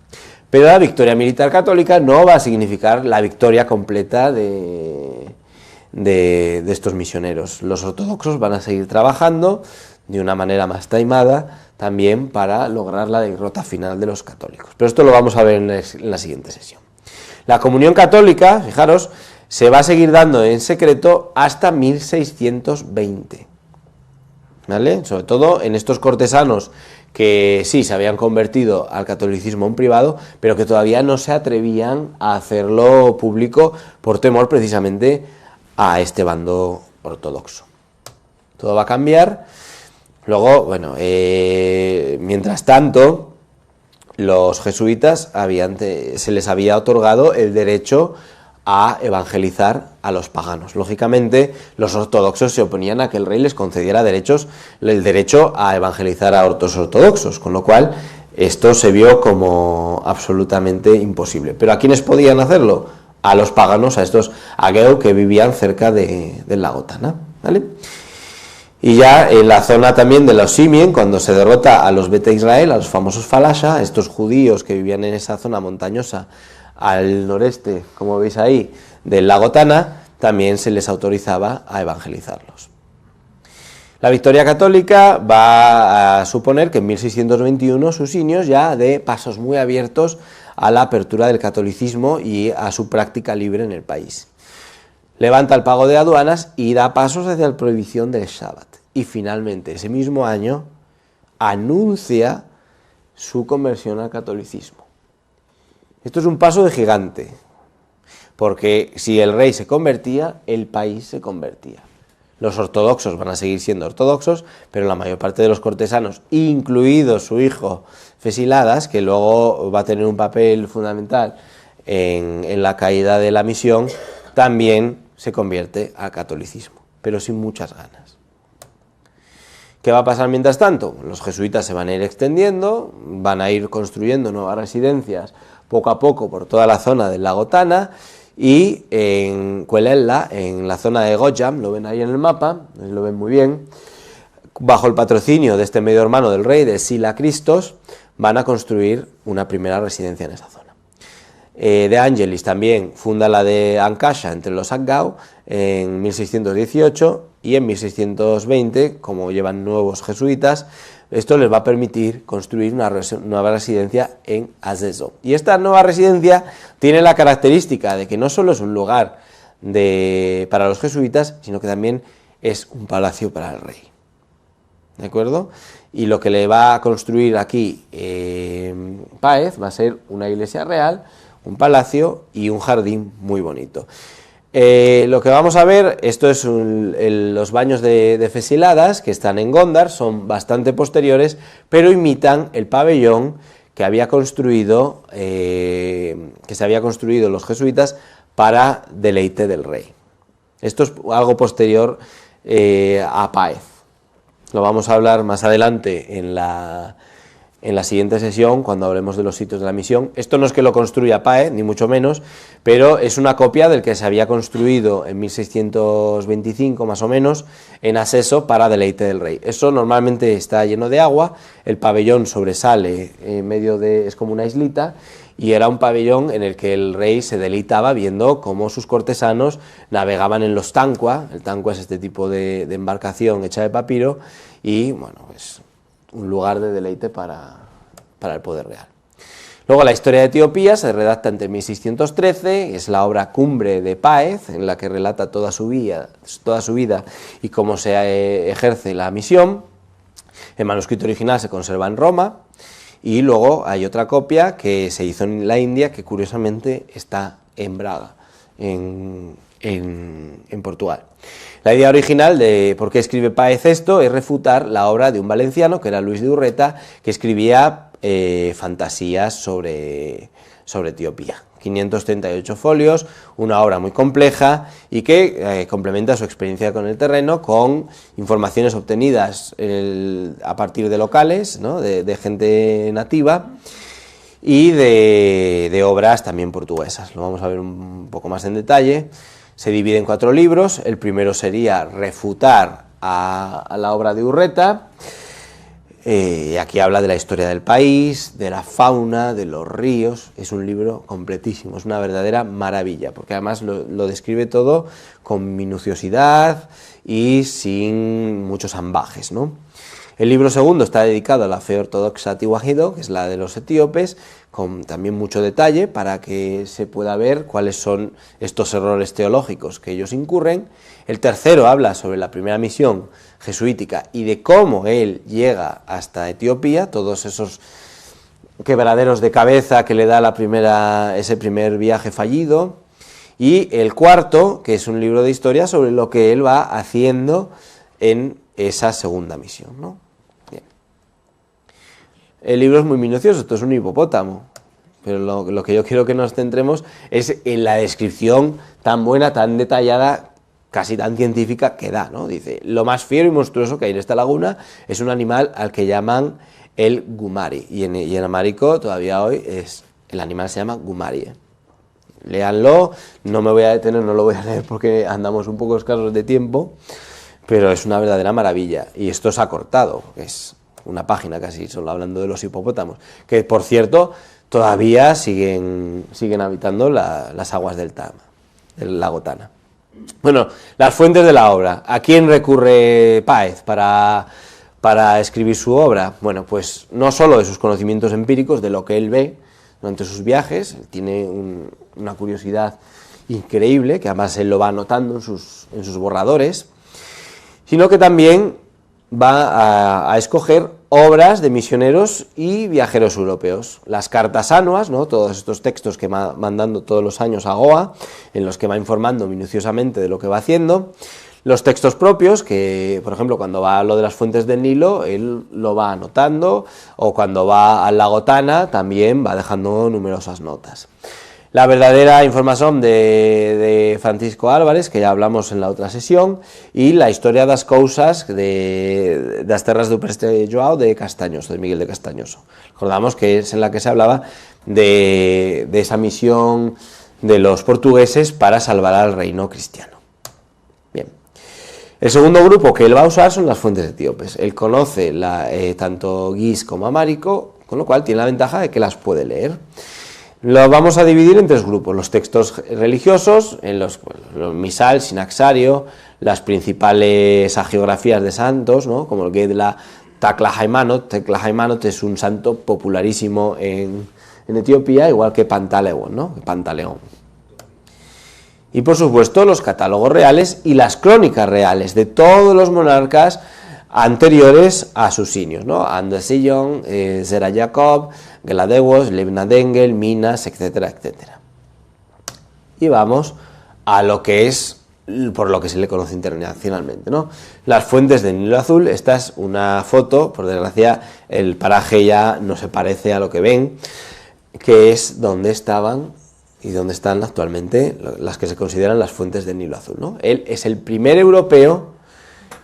Pero la victoria militar católica no va a significar la victoria completa de estos misioneros. Los ortodoxos van a seguir trabajando de una manera más taimada también para lograr la derrota final de los católicos. Pero esto lo vamos a ver en la siguiente sesión. La comunión católica, fijaros, se va a seguir dando en secreto hasta 1620, ¿vale? Sobre todo en estos cortesanos que sí se habían convertido al catolicismo en privado, pero que todavía no se atrevían a hacerlo público por temor precisamente a este bando ortodoxo. Todo va a cambiar. Luego, bueno, mientras tanto, los jesuitas se les había otorgado el derecho a evangelizar a los paganos. Lógicamente, los ortodoxos se oponían a que el rey les concediera el derecho a evangelizar a otros ortodoxos, con lo cual esto se vio como absolutamente imposible. ¿Pero a quiénes podían hacerlo? A los paganos, a estos ageu que vivían cerca del lago Tana, ¿vale? Y ya en la zona también de los Simien, cuando se derrota a los Beta Israel, a los famosos Falasha, estos judíos que vivían en esa zona montañosa al noreste, como veis ahí, del lago Tana, también se les autorizaba a evangelizarlos. La victoria católica va a suponer que en 1621 Susinios ya dé pasos muy abiertos a la apertura del catolicismo y a su práctica libre en el país. Levanta el pago de aduanas y da pasos hacia la prohibición del Shabbat. Y finalmente, ese mismo año, anuncia su conversión al catolicismo. Esto es un paso de gigante, porque si el rey se convertía, el país se convertía. Los ortodoxos van a seguir siendo ortodoxos, pero la mayor parte de los cortesanos, incluido su hijo Fesiladas, que luego va a tener un papel fundamental en la caída de la misión, también se convierte al catolicismo, pero sin muchas ganas. ¿Qué va a pasar mientras tanto? Los jesuitas se van a ir extendiendo, van a ir construyendo nuevas residencias poco a poco por toda la zona del lago Tana, y en Cuelella, en la zona de Gojam, lo ven ahí en el mapa, lo ven muy bien, bajo el patrocinio de este medio hermano del rey, de Sila Christos, van a construir una primera residencia en esa zona. De Angelis también funda la de Ancasha entre los Agau en 1618, y en 1620, como llevan nuevos jesuitas, esto les va a permitir construir una nueva residencia en Azezo. Y esta nueva residencia tiene la característica de que no solo es un lugar para los jesuitas, sino que también es un palacio para el rey. ¿De acuerdo? Y lo que le va a construir aquí Páez va a ser una iglesia real, un palacio y un jardín muy bonito. Lo que vamos a ver, esto es los baños de Fesiladas, que están en Gondar, son bastante posteriores, pero imitan el pabellón que había construido, que se había construido los jesuitas para deleite del rey. Esto es algo posterior a Páez. Lo vamos a hablar más adelante en la siguiente sesión, cuando hablemos de los sitios de la misión. Esto no es que lo construya Páez, ni mucho menos, pero es una copia del que se había construido en 1625, más o menos, en Aseso para deleite del rey. Eso normalmente está lleno de agua, el pabellón sobresale en medio es como una islita, y era un pabellón en el que el rey se deleitaba viendo cómo sus cortesanos navegaban en los tankua. El tankua es este tipo de embarcación hecha de papiro, y bueno, pues un lugar de deleite para el poder real. Luego la historia de Etiopía se redacta entre 1613, es la obra cumbre de Páez, en la que relata toda su vida y cómo se ejerce la misión. El manuscrito original se conserva en Roma, y luego hay otra copia que se hizo en la India, que curiosamente está en Braga, en Portugal. La idea original de por qué escribe Páez esto es refutar la obra de un valenciano, que era Luis de Urreta, que escribía fantasías sobre Etiopía. 538 folios, una obra muy compleja y que complementa su experiencia con el terreno con informaciones obtenidas a partir de locales, ¿no? de gente nativa, y de obras también portuguesas. Lo vamos a ver un poco más en detalle. Se divide en 4 libros. El primero sería refutar a la obra de Urreta. Aquí habla de la historia del país, de la fauna, de los ríos. Es un libro completísimo, es una verdadera maravilla, porque además lo describe todo con minuciosidad y sin muchos ambajes, ¿no? El libro segundo está dedicado a la fe ortodoxa tiwajido, que es la de los etíopes, con también mucho detalle para que se pueda ver cuáles son estos errores teológicos que ellos incurren. El tercero habla sobre la primera misión jesuítica y de cómo él llega hasta Etiopía, todos esos quebraderos de cabeza que le da ese primer viaje fallido. Y el cuarto, que es un libro de historia sobre lo que él va haciendo en esa segunda misión, ¿no? Bien. El libro es muy minucioso, esto es un hipopótamo, pero lo que yo quiero que nos centremos es en la descripción tan buena, tan detallada, casi tan científica que da, ¿no? Dice, lo más fiero y monstruoso que hay en esta laguna es un animal al que llaman el gumari, y en amárico todavía hoy el animal se llama gumari. Léanlo, no me voy a detener, no lo voy a leer porque andamos un poco escasos de tiempo, pero es una verdadera maravilla. Y esto se ha cortado, es una página casi, solo hablando de los hipopótamos, que por cierto todavía siguen habitando las aguas del lago Tana. Bueno, las fuentes de la obra. ¿A quién recurre Páez para escribir su obra? Bueno, pues no solo de sus conocimientos empíricos, de lo que él ve durante sus viajes, él tiene una curiosidad increíble, que además él lo va anotando en sus borradores, sino que también va a escoger obras de misioneros y viajeros europeos. Las cartas anuas, ¿no?, todos estos textos que va mandando todos los años a Goa, en los que va informando minuciosamente de lo que va haciendo. Los textos propios, que por ejemplo cuando va a lo de las fuentes del Nilo, él lo va anotando, o cuando va al lago Tana también va dejando numerosas notas. La verdadera información de Francisco Álvarez, que ya hablamos en la otra sesión, y la historia das cousas de las terras do Preste Joao de Castañoso, de Miguel de Castañoso. Recordamos que es en la que se hablaba de esa misión de los portugueses para salvar al reino cristiano. Bien. El segundo grupo que él va a usar son las fuentes etíopes. Él conoce tanto Guis como Amárico, con lo cual tiene la ventaja de que las puede leer. Lo vamos a dividir en tres grupos: los textos religiosos, en los misal, sinaxario, las principales hagiografías de santos, ¿no?, como el Gedla Tekla Haimanot. Tekla Haimanot es un santo popularísimo en Etiopía, igual que Pantaleón, ¿no?, Pantaleón. Y por supuesto los catálogos reales y las crónicas reales de todos los monarcas anteriores a Susinios, ¿no?, Andesillon, Zera Jacob, Geladewos, Lebnadengel, Minas, etcétera, etcétera. Y vamos a lo que es, por lo que se le conoce internacionalmente, ¿no?, las fuentes del Nilo Azul. Esta es una foto, por desgracia el paraje ya no se parece a lo que ven, que es donde estaban y donde están actualmente las que se consideran las fuentes del Nilo Azul, ¿no? Él es el primer europeo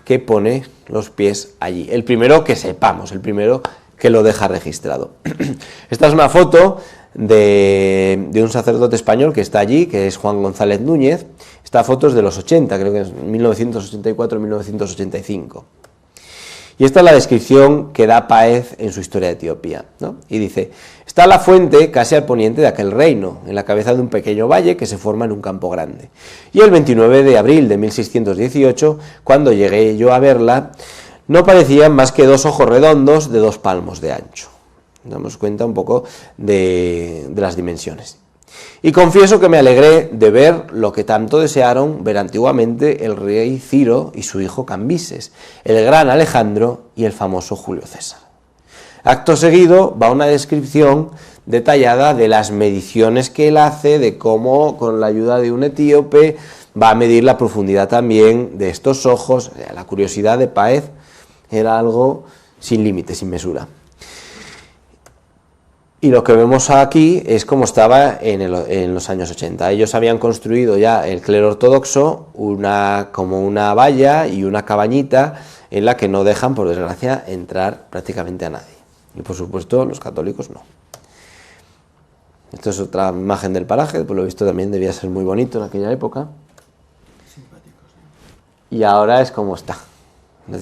que pone los pies allí, el primero que sepamos, el primero que lo deja registrado. Esta es una foto de un sacerdote español que está allí, que es Juan González Núñez. Esta foto es de los 80, creo que es 1984-1985. Y esta es la descripción que da Páez en su historia de Etiopía, ¿no? Y dice: está la fuente casi al poniente de aquel reino, en la cabeza de un pequeño valle que se forma en un campo grande. Y el 29 de abril de 1618, cuando llegué yo a verla, no parecían más que dos ojos redondos de 2 palmos de ancho. Nos damos cuenta un poco de las dimensiones. Y confieso que me alegré de ver lo que tanto desearon ver antiguamente el rey Ciro y su hijo Cambises, el gran Alejandro y el famoso Julio César. Acto seguido va una descripción detallada de las mediciones que él hace, de cómo con la ayuda de un etíope va a medir la profundidad también de estos ojos. La curiosidad de Páez era algo sin límite, sin mesura. Y lo que vemos aquí es cómo estaba en los años 80. Ellos habían construido ya el clero ortodoxo como una valla y una cabañita en la que no dejan, por desgracia, entrar prácticamente a nadie. Y por supuesto los católicos no. Esto es otra imagen del paraje, por lo visto también debía ser muy bonito en aquella época. Y ahora es como está.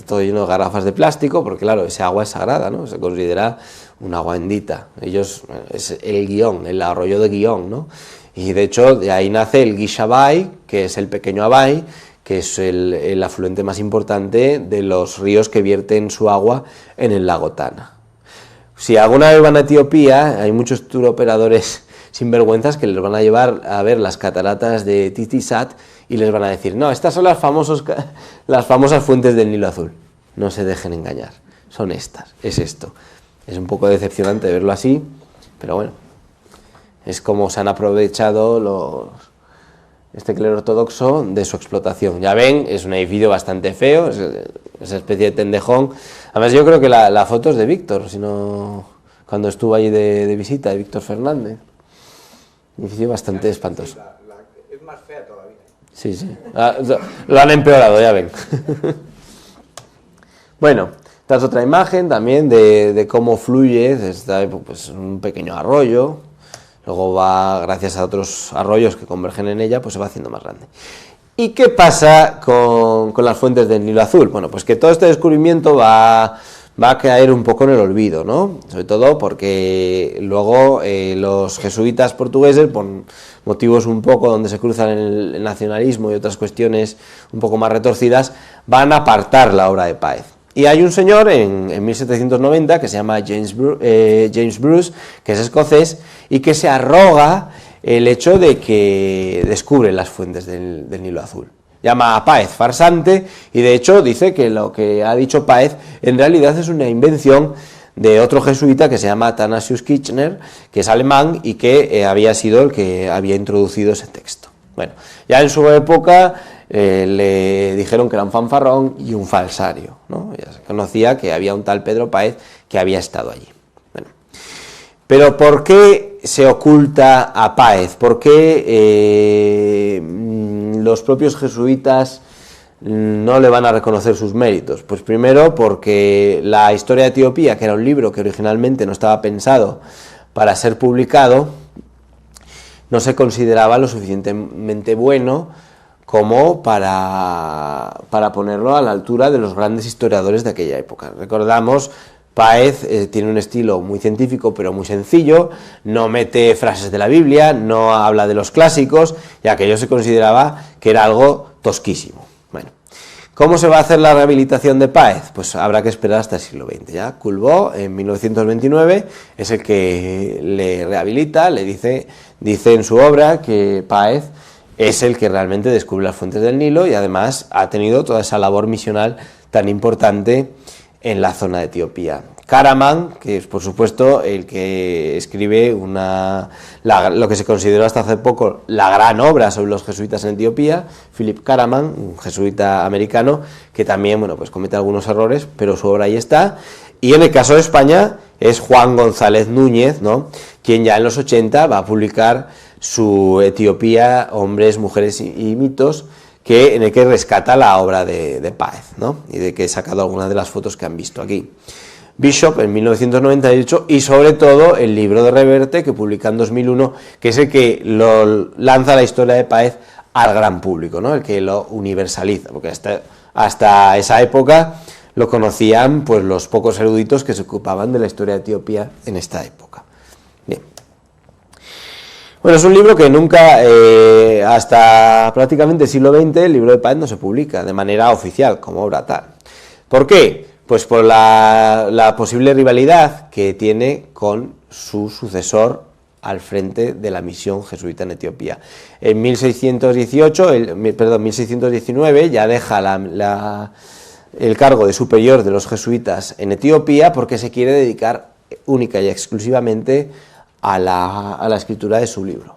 Todo lleno de garrafas de plástico, porque claro, ese agua es sagrada, ¿no? Se considera un agua bendita. Ellos, es el Guión, el arroyo de Guión, ¿no? Y de hecho, de ahí nace el Guishabai, que es el pequeño Abai, que es el afluente más importante de los ríos que vierten su agua en el lago Tana. Si alguna vez van a Etiopía, hay muchos tour operadores sinvergüenzas que les van a llevar a ver las cataratas de Titisat y les van a decir: no, estas son las famosas fuentes del Nilo Azul. No se dejen engañar, son estas, es esto. Es un poco decepcionante verlo así, pero bueno, es como se han aprovechado este clero ortodoxo de su explotación. Ya ven, es un edificio bastante feo, es esa especie de tendejón. Además yo creo que la foto es de Víctor, cuando estuvo allí de visita, de Víctor Fernández. Un edificio bastante espantoso. Es más fea todavía. Sí, sí. Lo han empeorado, ya ven. Bueno, esta es otra imagen también de cómo fluye. Está pues un pequeño arroyo. Luego va, gracias a otros arroyos que convergen en ella, pues se va haciendo más grande. ¿Y qué pasa con las fuentes del Nilo Azul? Bueno, pues que todo este descubrimiento va a caer un poco en el olvido, ¿no? Sobre todo porque luego los jesuitas portugueses, por motivos un poco donde se cruzan el nacionalismo y otras cuestiones un poco más retorcidas, van a apartar la obra de Páez. Y hay un señor en 1790 que se llama James Bruce, que es escocés, y que se arroga el hecho de que descubre las fuentes del Nilo Azul. Llama a Páez farsante y de hecho dice que lo que ha dicho Páez en realidad es una invención de otro jesuita que se llama Athanasius Kirchner, que es alemán y que había sido el que había introducido ese texto. Bueno, ya en su época le dijeron que era un fanfarrón y un falsario, ¿no? Ya se conocía que había un tal Pedro Páez que había estado allí. Bueno, pero ¿por qué se oculta a Páez? ¿Por qué los propios jesuitas no le van a reconocer sus méritos? Pues primero porque la historia de Etiopía, que era un libro que originalmente no estaba pensado para ser publicado, no se consideraba lo suficientemente bueno como para ponerlo a la altura de los grandes historiadores de aquella época. Recordamos, Páez tiene un estilo muy científico pero muy sencillo, no mete frases de la Biblia, no habla de los clásicos, y aquello se consideraba que era algo tosquísimo. Bueno, ¿cómo se va a hacer la rehabilitación de Páez? Pues habrá que esperar hasta el siglo XX. Ya Coulbot, en 1929, es el que le rehabilita, le dice en su obra que Páez es el que realmente descubre las fuentes del Nilo y además ha tenido toda esa labor misional tan importante en la zona de Etiopía. Karaman, que es por supuesto el que escribe lo que se consideró hasta hace poco la gran obra sobre los jesuitas en Etiopía, Philip Karaman, un jesuita americano, que también, bueno, pues comete algunos errores, pero su obra ahí está. Y en el caso de España es Juan González Núñez, ¿no?, quien ya en los 80 va a publicar su Etiopía, hombres, mujeres y mitos, en el que rescata la obra de Páez, ¿no?, y de que he sacado algunas de las fotos que han visto aquí. Bishop en 1998 y sobre todo el libro de Reverte, que publica en 2001, que es el que lanza la historia de Páez al gran público, ¿no?, el que lo universaliza, porque hasta esa época lo conocían pues los pocos eruditos que se ocupaban de la historia de Etiopía en esta época. Bien. Bueno, es un libro que nunca, hasta prácticamente el siglo XX, el libro de Páez no se publica de manera oficial, como obra tal. ¿Por qué? Pues por la posible rivalidad que tiene con su sucesor al frente de la misión jesuita en Etiopía. En 1619 ya deja el cargo de superior de los jesuitas en Etiopía porque se quiere dedicar única y exclusivamente a la escritura de su libro.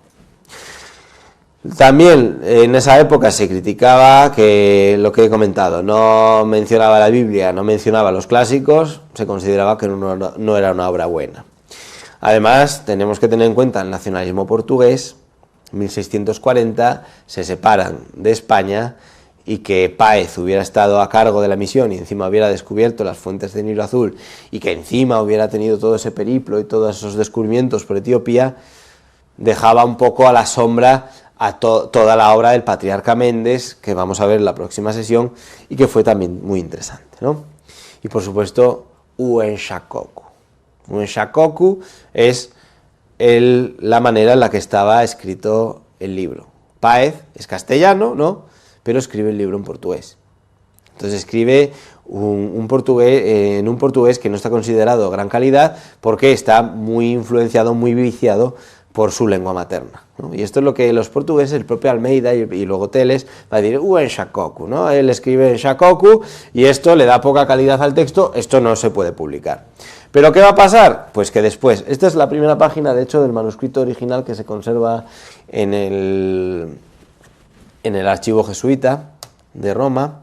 También en esa época se criticaba que, lo que he comentado, no mencionaba la Biblia, no mencionaba los clásicos, se consideraba que no era una obra buena. Además, tenemos que tener en cuenta el nacionalismo portugués. En 1640 se separan de España y que Páez hubiera estado a cargo de la misión y encima hubiera descubierto las fuentes del Nilo Azul y que encima hubiera tenido todo ese periplo y todos esos descubrimientos por Etiopía, dejaba un poco a la sombra a toda la obra del patriarca Méndez, que vamos a ver en la próxima sesión y que fue también muy interesante, ¿no? Y por supuesto, Uenshakoku. Uenshakoku es la manera en la que estaba escrito el libro. Páez es castellano, ¿no?, pero escribe el libro en portugués. Entonces escribe en un portugués que no está considerado gran calidad porque está muy influenciado, muy viciado por su lengua materna, ¿no? Y esto es lo que los portugueses, el propio Almeida y luego Teles, va a decir Uenshakoku, ¿no? Él escribe en Shakoku y esto le da poca calidad al texto, esto no se puede publicar. ¿Pero qué va a pasar? Pues que después, esta es la primera página, de hecho, del manuscrito original que se conserva en el archivo jesuita de Roma.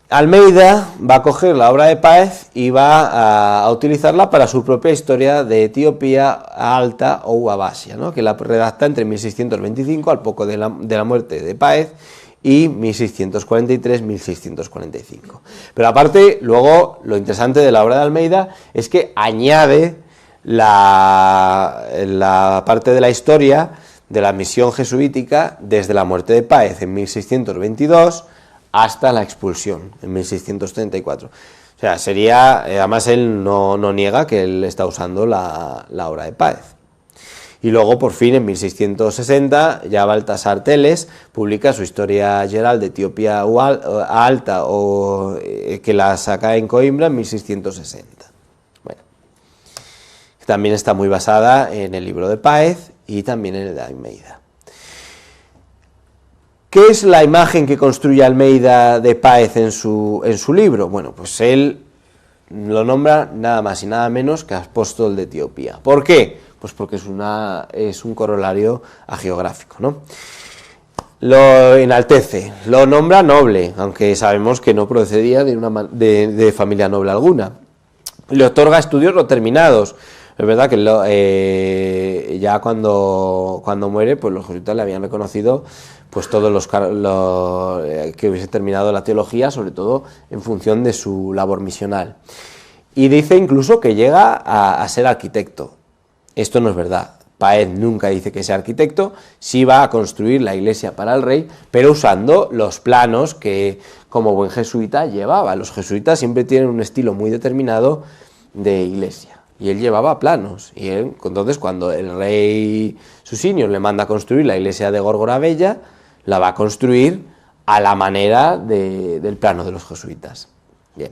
Almeida va a coger la obra de Páez y va a utilizarla para su propia historia de Etiopía Alta o Abasia, ¿no?, que la redacta entre 1625, al poco de la muerte de Páez, y 1643-1645. Pero aparte, luego, lo interesante de la obra de Almeida es que añade la parte de la historia de la misión jesuítica desde la muerte de Páez en 1622 hasta la expulsión en 1634. O sea, sería, además él no niega que él está usando la obra de Páez. Y luego, por fin, en 1660, ya Baltasar Teles publica su Historia General de Etiopía Alta, que la saca en Coimbra en 1660. Bueno, también está muy basada en el libro de Páez y también en el de Almeida. ¿Qué es la imagen que construye Almeida de Páez en su libro? Bueno, pues él lo nombra nada más y nada menos que apóstol de Etiopía. ¿Por qué? Pues porque es un corolario agiográfico, ¿no? Lo enaltece, lo nombra noble, aunque sabemos que no procedía de familia noble alguna. Le otorga estudios no terminados. Es verdad que ya cuando muere, pues los jesuitas le habían reconocido pues todos los que hubiese terminado la teología, sobre todo en función de su labor misional. Y dice incluso que llega a ser arquitecto. Esto no es verdad. Páez nunca dice que sea arquitecto, sí va a construir la iglesia para el rey, pero usando los planos que como buen jesuita llevaba. Los jesuitas siempre tienen un estilo muy determinado de iglesia, y él llevaba planos, y entonces cuando el rey Susinio le manda a construir la iglesia de Górgora Bella, la va a construir a la manera del plano de los jesuitas. Bien.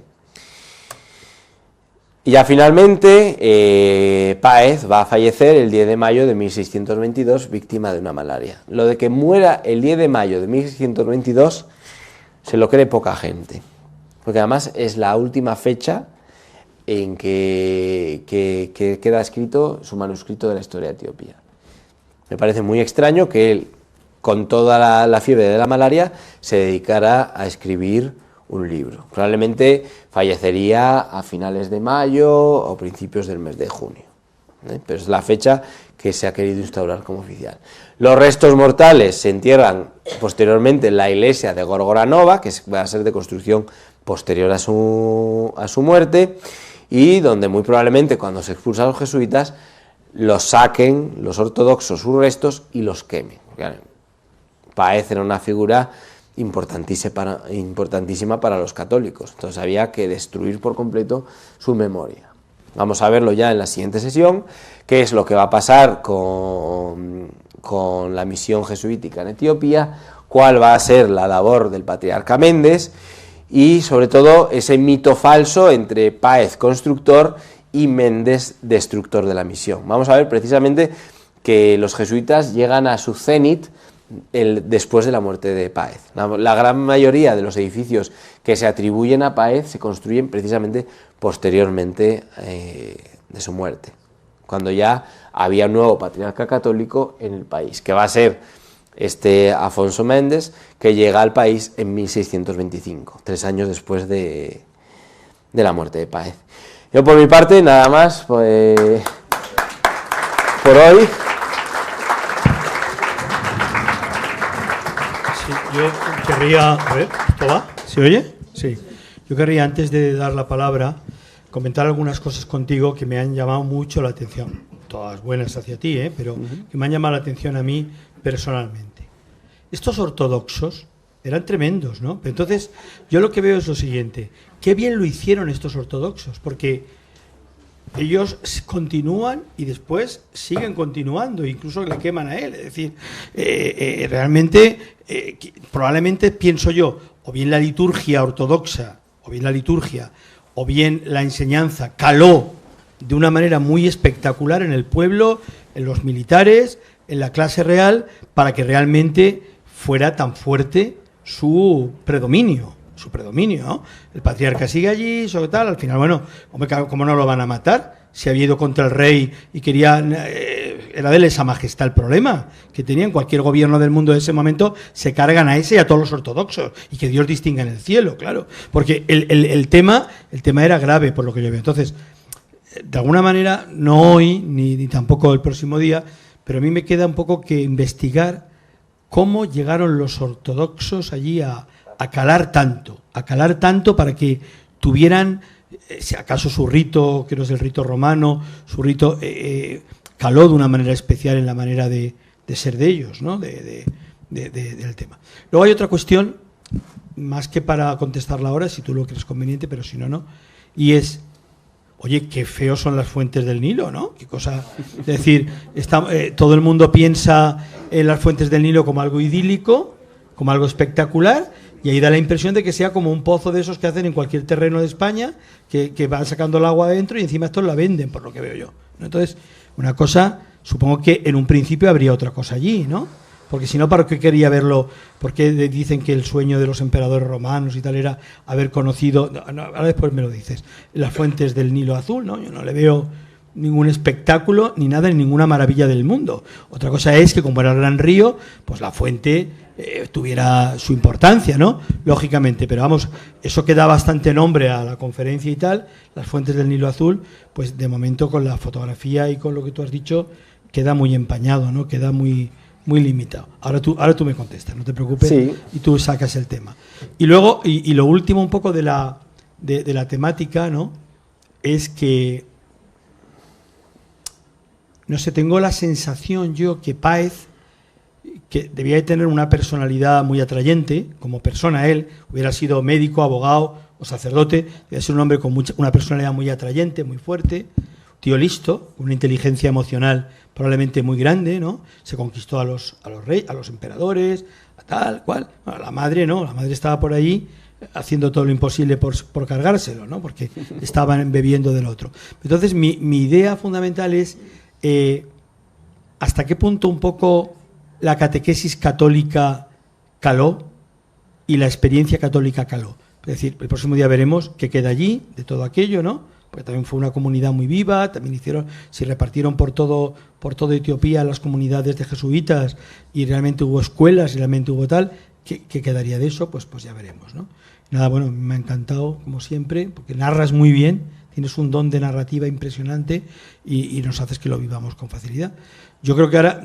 Y ya finalmente Páez va a fallecer el 10 de mayo de 1622 víctima de una malaria. Lo de que muera el 10 de mayo de 1622 se lo cree poca gente, porque además es la última fecha en que queda escrito su manuscrito de la historia de Etiopía. Me parece muy extraño que él, con toda la fiebre de la malaria, se dedicara a escribir un libro. Probablemente fallecería a finales de mayo o principios del mes de junio, pero es la fecha que se ha querido instaurar como oficial. Los restos mortales se entierran posteriormente en la iglesia de Górgora Nova, que va a ser de construcción posterior a su muerte, y donde muy probablemente cuando se expulsan a los jesuitas los saquen los ortodoxos sus restos y los quemen. Páez era una figura importantísima para los católicos, entonces había que destruir por completo su memoria. Vamos a verlo ya en la siguiente sesión, qué es lo que va a pasar con la misión jesuítica en Etiopía, cuál va a ser la labor del patriarca Méndez y sobre todo ese mito falso entre Páez constructor y Méndez destructor de la misión. Vamos a ver precisamente que los jesuitas llegan a su cenit después de la muerte de Páez. La gran mayoría de los edificios que se atribuyen a Páez se construyen precisamente posteriormente de su muerte, cuando ya había un nuevo patriarca católico en el país, que va a ser Afonso Méndez, que llega al país en 1625, 3 años después de la muerte de Páez. Yo por mi parte nada más pues, por hoy. Yo querría, a ver, ¿esto va? ¿Se oye? Sí. Yo querría, antes de dar la palabra, comentar algunas cosas contigo que me han llamado mucho la atención. Todas buenas hacia ti, pero que me han llamado la atención a mí personalmente. Estos ortodoxos eran tremendos, ¿no? Pero entonces, yo lo que veo es lo siguiente. Qué bien lo hicieron estos ortodoxos, porque ellos continúan y después siguen continuando, incluso le queman a él. Es decir, realmente, probablemente pienso yo, o bien la liturgia ortodoxa, o bien la enseñanza caló de una manera muy espectacular en el pueblo, en los militares, en la clase real, para que realmente fuera tan fuerte su predominio, ¿no? El patriarca sigue allí, sobre tal, al final, bueno, hombre, ¿cómo no lo van a matar? Si había ido contra el rey y querían, era de lesa majestad el problema que tenían. Cualquier gobierno del mundo de ese momento se cargan a ese y a todos los ortodoxos, y que Dios distinga en el cielo, claro, porque el tema era grave, por lo que yo veo. Entonces, de alguna manera, no hoy, ni tampoco el próximo día, pero a mí me queda un poco que investigar cómo llegaron los ortodoxos allí a calar tanto para que tuvieran, si acaso su rito, que no es el rito romano, su rito caló de una manera especial en la manera de ser de ellos, ¿no? Del tema. Luego hay otra cuestión, más que para contestarla ahora, si tú lo crees conveniente, pero si no, no, y es, oye, qué feos son las fuentes del Nilo, ¿no? Qué cosa, es decir, todo el mundo piensa en las fuentes del Nilo como algo idílico, como algo espectacular, y ahí da la impresión de que sea como un pozo de esos que hacen en cualquier terreno de España, que van sacando el agua adentro y encima esto la venden, por lo que veo yo, ¿no? Entonces, una cosa, supongo que en un principio habría otra cosa allí, ¿no? Porque si no, ¿para qué quería verlo? ¿Por qué dicen que el sueño de los emperadores romanos y tal era haber conocido, no, ahora después me lo dices, las fuentes del Nilo azul, ¿no? Yo no le veo ningún espectáculo ni nada, ni ninguna maravilla del mundo. Otra cosa es que como era el gran río, pues la fuente tuviera su importancia, ¿no? Lógicamente, pero vamos, eso que da bastante nombre a la conferencia y tal, las fuentes del Nilo azul, pues de momento con la fotografía y con lo que tú has dicho, queda muy empañado, ¿no? Queda muy limitado. Ahora tú me contestas, no te preocupes, sí. Y tú sacas el tema. Y luego, y lo último un poco de la temática, ¿no? Es que, no sé, tengo la sensación yo que Páez, que debía de tener una personalidad muy atrayente, como persona él, hubiera sido médico, abogado o sacerdote, debía ser un hombre con una personalidad muy atrayente, muy fuerte, tío listo, con una inteligencia emocional probablemente muy grande, ¿no? Se conquistó a los reyes, a los emperadores, a tal cual. Bueno, la madre no, la madre estaba por ahí haciendo todo lo imposible por cargárselo, ¿no? Porque estaban bebiendo del otro. Entonces, mi idea fundamental es hasta qué punto un poco la catequesis católica caló y la experiencia católica caló. Es decir, el próximo día veremos qué queda allí de todo aquello, ¿no? Porque también fue una comunidad muy viva, también se repartieron por toda Etiopía las comunidades de jesuitas y realmente hubo escuelas y realmente hubo tal. ¿Qué quedaría de eso? Pues ya veremos, ¿no? Nada, bueno, me ha encantado, como siempre, porque narras muy bien, tienes un don de narrativa impresionante y nos haces que lo vivamos con facilidad. Yo creo que ahora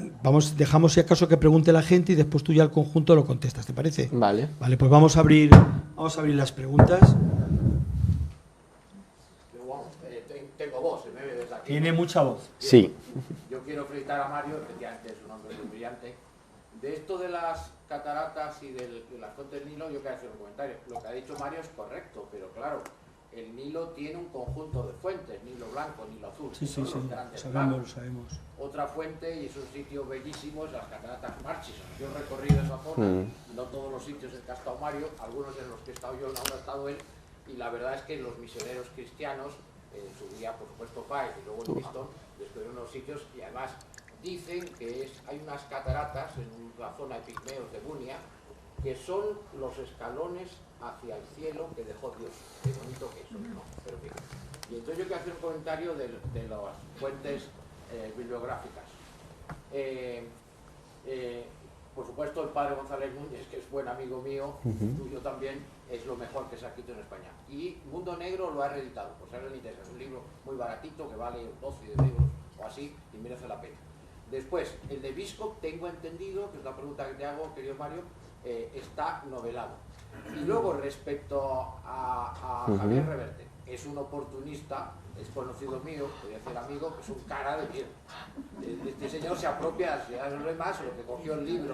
dejamos si acaso que pregunte la gente y después tú ya al conjunto lo contestas, ¿te parece? Vale. Vale, pues vamos a abrir las preguntas. Tengo voz, ¿se me ve desde aquí? Tiene mucha voz. Sí. Yo quiero felicitar a Mario, efectivamente es un hombre muy brillante. De esto de las cataratas y de las fuentes del Nilo, yo quiero hacer un comentario. Lo que ha dicho Mario es correcto, pero claro, el Nilo tiene un conjunto de fuentes, Nilo blanco, Nilo azul. Sí, sabemos. Otra fuente, y es un sitio bellísimo, es las cataratas Murchison. Yo he recorrido esa zona, no todos los sitios en que ha estado Mario, algunos en los que he estado yo no ha estado él, y la verdad es que los misioneros cristianos, en su día, por supuesto, Páez y luego el Bristol, descubrieron unos sitios y además dicen que hay unas cataratas en la zona de Pigmeos de Bunia que son los escalones hacia el cielo que dejó Dios. Qué bonito que eso, ¿no? Pero bien. Y entonces yo quiero hacer un comentario de las fuentes bibliográficas. Por supuesto, el padre González Núñez, que es buen amigo mío, tuyo también, es lo mejor que se ha escrito en España. Y Mundo Negro lo ha reeditado, por si a alguien le interesa. Es un libro muy baratito, que vale 12 euros o así, y merece la pena. Después, el de Biscop, tengo entendido, que es la pregunta que te hago, querido Mario, está novelado. Y luego, respecto a Javier Reverte, es un oportunista, es conocido mío, podría ser amigo, es un cara de miedo. Este señor se apropia de los demás, lo que cogió el libro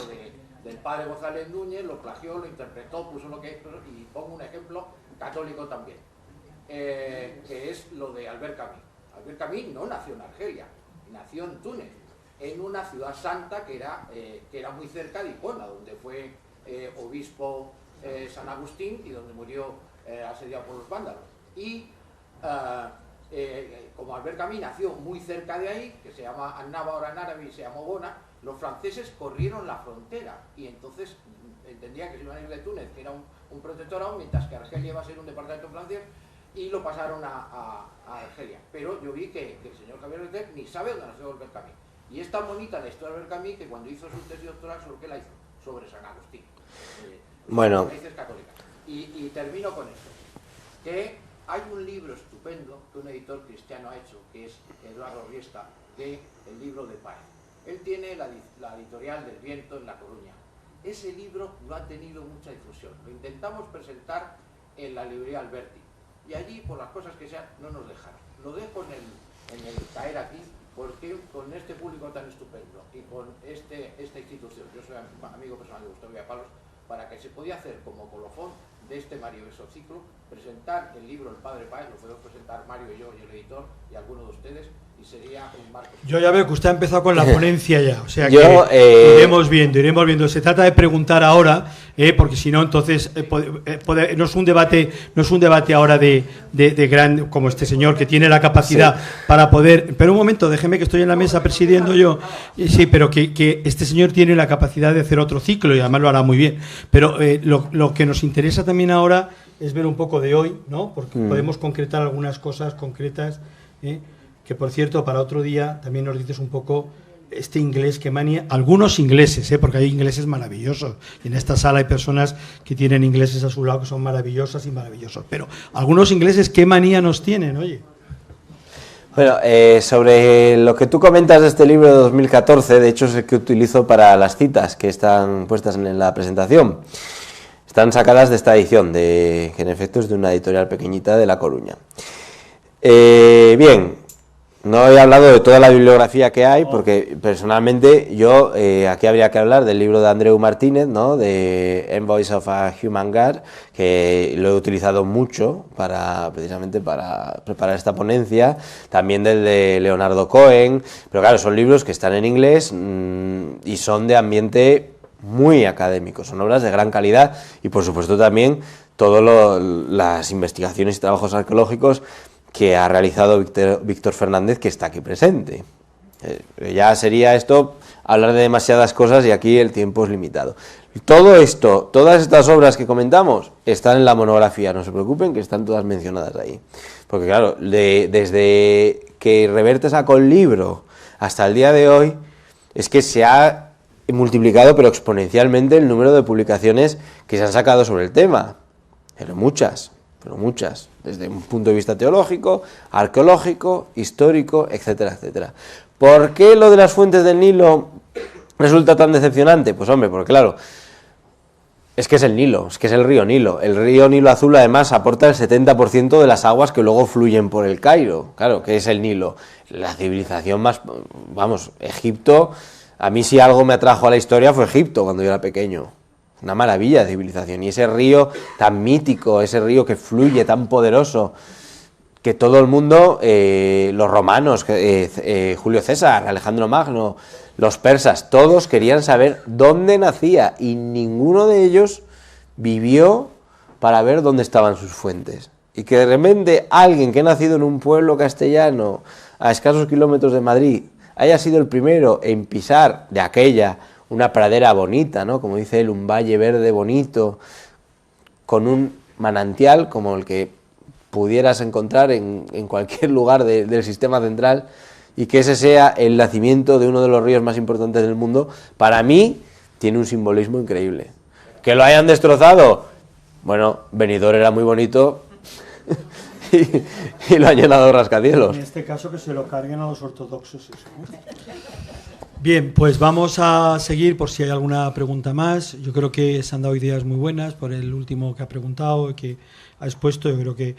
del padre González Núñez, lo plagió, lo interpretó, puso lo que... Y pongo un ejemplo católico también, que es lo de Albert Camus. Albert Camus no nació en Argelia, nació en Túnez, en una ciudad santa que era muy cerca de Hipona, donde fue obispo San Agustín y donde murió asediado por los vándalos. Y como Albert Camus nació muy cerca de ahí, que se llama Annaba ahora en árabe y se llamó Bona, los franceses corrieron la frontera y entonces entendían que se iban a ir de Túnez, que era un protectorado, mientras que Argelia iba a ser un departamento francés, y lo pasaron a Argelia. Pero yo vi que el señor Javier Reverte ni sabe dónde nació Albert Camus. Y es tan bonita la historia de Albert Camus que cuando hizo su tesis doctoral, ¿sobre qué la hizo? Sobre San Agustín. Bueno. Raíces católicas. Y termino con esto. Que hay un libro estupendo que un editor cristiano ha hecho, que es Eduardo Riesta, de El libro de Páez. Él tiene la editorial del Viento en La Coruña. Ese libro no ha tenido mucha difusión. Lo intentamos presentar en la librería Alberti. Y allí, por las cosas que sean, no nos dejaron. Lo dejo en el caer aquí, ¿por qué con este público tan estupendo y con esta institución, yo soy amigo personal de Gustavo Villapalos, para que se podía hacer como colofón de este maravilloso ciclo, presentar el libro El Padre Páez, lo podemos presentar Mario y yo y el editor y alguno de ustedes, y sería un marco. Yo ya veo que usted ha empezado con la ponencia ya, o sea que iremos viendo. Se trata de preguntar ahora, porque si no, entonces no es un debate ahora de gran, como este señor que tiene la capacidad para poder. Pero un momento, déjeme que estoy en la mesa presidiendo yo. Sí, pero que este señor tiene la capacidad de hacer otro ciclo y además lo hará muy bien. Pero lo que nos interesa también ahora es ver un poco de hoy, ¿no? Porque podemos concretar algunas cosas concretas, que por cierto, para otro día también nos dices un poco este inglés que manía, algunos ingleses, porque hay ingleses maravillosos, y en esta sala hay personas que tienen ingleses a su lado que son maravillosas y maravillosos, pero algunos ingleses, ¿qué manía nos tienen, oye? Bueno, sobre lo que tú comentas de este libro de 2014, de hecho es el que utilizo para las citas que están puestas en la presentación. Están sacadas de esta edición, que en efecto es de una editorial pequeñita de La Coruña. Bien, no he hablado de toda la bibliografía que hay, porque personalmente yo, aquí habría que hablar del libro de Andreu Martínez, ¿no?, de Envoys of a Human God, que lo he utilizado mucho precisamente para preparar esta ponencia, también del de Leonardo Cohen, pero claro, son libros que están en inglés y son de ambiente muy académico, son obras de gran calidad y por supuesto también todas las investigaciones y trabajos arqueológicos que ha realizado Víctor Fernández, que está aquí presente. Ya sería esto hablar de demasiadas cosas y aquí el tiempo es limitado. Todo esto, todas estas obras que comentamos están en la monografía, no se preocupen que están todas mencionadas ahí. Porque claro, desde que Reverte sacó el libro hasta el día de hoy, es que se ha multiplicado pero exponencialmente el número de publicaciones que se han sacado sobre el tema, pero muchas, desde un punto de vista teológico, arqueológico, histórico, etcétera, etcétera. ¿Por qué lo de las fuentes del Nilo resulta tan decepcionante? Pues hombre, porque claro, es que es el Nilo, es que es el río Nilo. El río Nilo Azul además aporta el 70% de las aguas que luego fluyen por el Cairo. Claro, que es el Nilo. La civilización más, vamos, Egipto, a mí si algo me atrajo a la historia fue Egipto cuando yo era pequeño. Una maravilla de civilización, y ese río tan mítico, ese río que fluye tan poderoso, que todo el mundo, los romanos, Julio César, Alejandro Magno, los persas, todos querían saber dónde nacía, y ninguno de ellos vivió para ver dónde estaban sus fuentes. Y que de repente alguien que ha nacido en un pueblo castellano, a escasos kilómetros de Madrid, haya sido el primero en pisar de aquella una pradera bonita, ¿no?, como dice él, un valle verde bonito, con un manantial como el que pudieras encontrar en cualquier lugar del sistema central, y que ese sea el nacimiento de uno de los ríos más importantes del mundo, para mí tiene un simbolismo increíble. ¿Que lo hayan destrozado? Bueno, Benidorm era muy bonito y lo han llenado de rascacielos. En este caso que se lo carguen a los ortodoxos eso, ¿no? Bien, pues vamos a seguir por si hay alguna pregunta más. Yo creo que se han dado ideas muy buenas por el último que ha preguntado, que ha expuesto. Yo creo que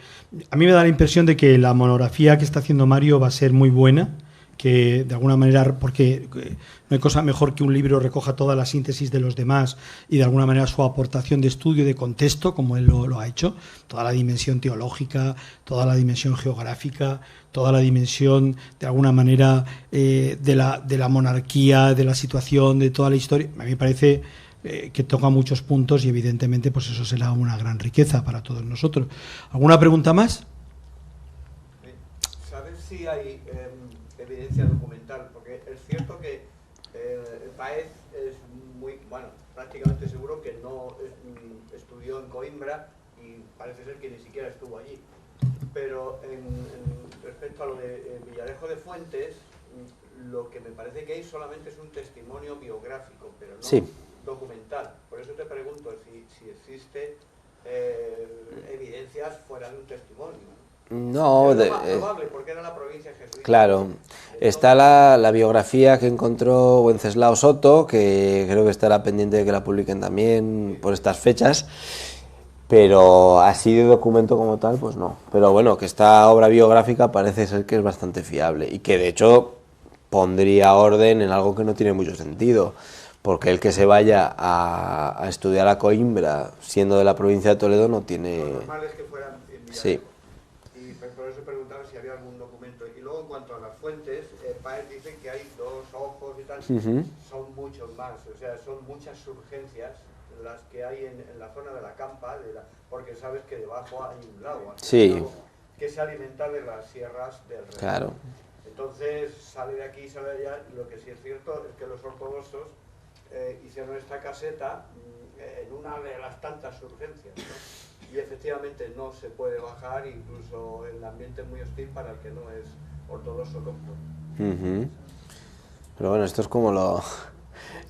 a mí me da la impresión de que la monografía que está haciendo Mario va a ser muy buena, que de alguna manera, porque no hay cosa mejor que un libro recoja toda la síntesis de los demás y de alguna manera su aportación de estudio, de contexto, como él lo ha hecho, toda la dimensión teológica, toda la dimensión geográfica, toda la dimensión de alguna manera de la monarquía, de la situación, de toda la historia. A mí me parece que toca muchos puntos y evidentemente pues eso será una gran riqueza para todos nosotros. ¿Alguna pregunta más? ¿Sabes si hay evidencia documental? Porque es cierto que Páez es muy, bueno, prácticamente seguro que no estudió en Coimbra y parece ser que ni siquiera estuvo allí. Pero respecto a lo de Villarejo de Fuentes, lo que me parece que hay solamente es un testimonio biográfico, pero no sí, documental. Por eso te pregunto si existe evidencias fuera de un testimonio. No, probable, porque era la provincia jesuita. Claro, está la biografía que encontró Wenceslao Soto, que creo que estará pendiente de que la publiquen también por estas fechas, pero así de documento como tal, pues no. Pero bueno, que esta obra biográfica parece ser que es bastante fiable y que de hecho pondría orden en algo que no tiene mucho sentido, porque el que se vaya a estudiar a Coimbra siendo de la provincia de Toledo no tiene... Lo normal es que fueran en Villarreal. Sí. Y por eso preguntaba si había algún documento. Y luego en cuanto a las fuentes, Páez dice que hay 2 ojos y tal, son muchos más, o sea, son muchas surgencias las que hay en la zona de la Campa, porque sabes que debajo hay un lago, Sí. Que se alimenta de las sierras del Rey. Claro. Entonces sale de aquí, sale de allá, y lo que sí es cierto es que los ortodoxos hicieron esta caseta en una de las tantas urgencias, ¿no? Y efectivamente no se puede bajar, incluso el ambiente es muy hostil para el que no es ortodoxo doctor. Pero bueno, esto es como lo...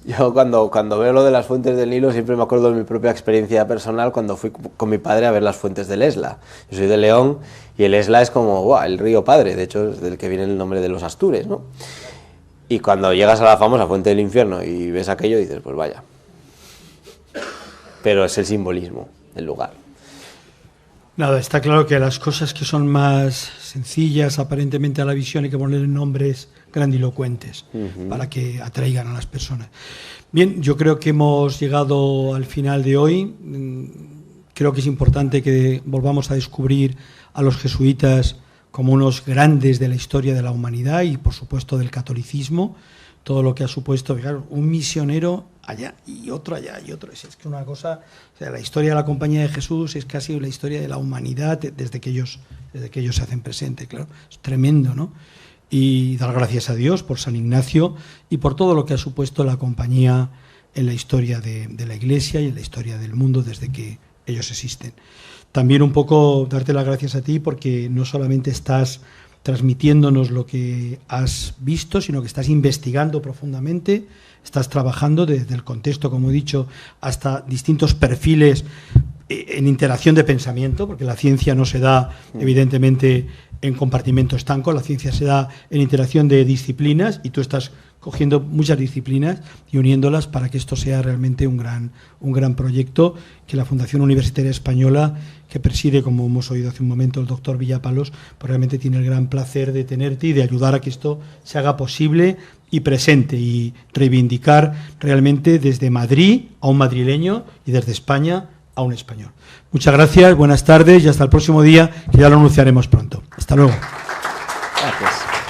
Yo cuando veo lo de las fuentes del Nilo siempre me acuerdo de mi propia experiencia personal cuando fui con mi padre a ver las fuentes del Esla. Yo soy de León y el Esla es como ¡buah!, el río padre, de hecho es del que viene el nombre de los Astures, ¿no? Y cuando llegas a la famosa fuente del infierno y ves aquello dices, pues vaya. Pero es el simbolismo del lugar. Nada, está claro que las cosas que son más sencillas aparentemente a la visión hay que ponerle nombres grandilocuentes para que atraigan a las personas. Bien, yo creo que hemos llegado al final de hoy. Creo que es importante que volvamos a descubrir a los jesuitas como unos grandes de la historia de la humanidad y, por supuesto, del catolicismo. Todo lo que ha supuesto, claro, un misionero allá y otro allá y otro. Es que una cosa, o sea, la historia de la Compañía de Jesús es casi la historia de la humanidad desde que ellos se hacen presente, claro. Es tremendo, ¿no? Y dar gracias a Dios por San Ignacio y por todo lo que ha supuesto la Compañía en la historia de la Iglesia y en la historia del mundo desde que ellos existen. También un poco darte las gracias a ti porque no solamente estás transmitiéndonos lo que has visto, sino que estás investigando profundamente, estás trabajando desde el contexto, como he dicho, hasta distintos perfiles en interacción de pensamiento, porque la ciencia no se da, evidentemente, en compartimento estanco, la ciencia se da en interacción de disciplinas y tú estás cogiendo muchas disciplinas y uniéndolas para que esto sea realmente un gran proyecto que la Fundación Universitaria Española, que preside, como hemos oído hace un momento, el doctor Villapalos, pues realmente tiene el gran placer de tenerte y de ayudar a que esto se haga posible y presente y reivindicar realmente desde Madrid a un madrileño y desde España a un español. Muchas gracias, buenas tardes y hasta el próximo día, que ya lo anunciaremos pronto. Hasta luego. Gracias.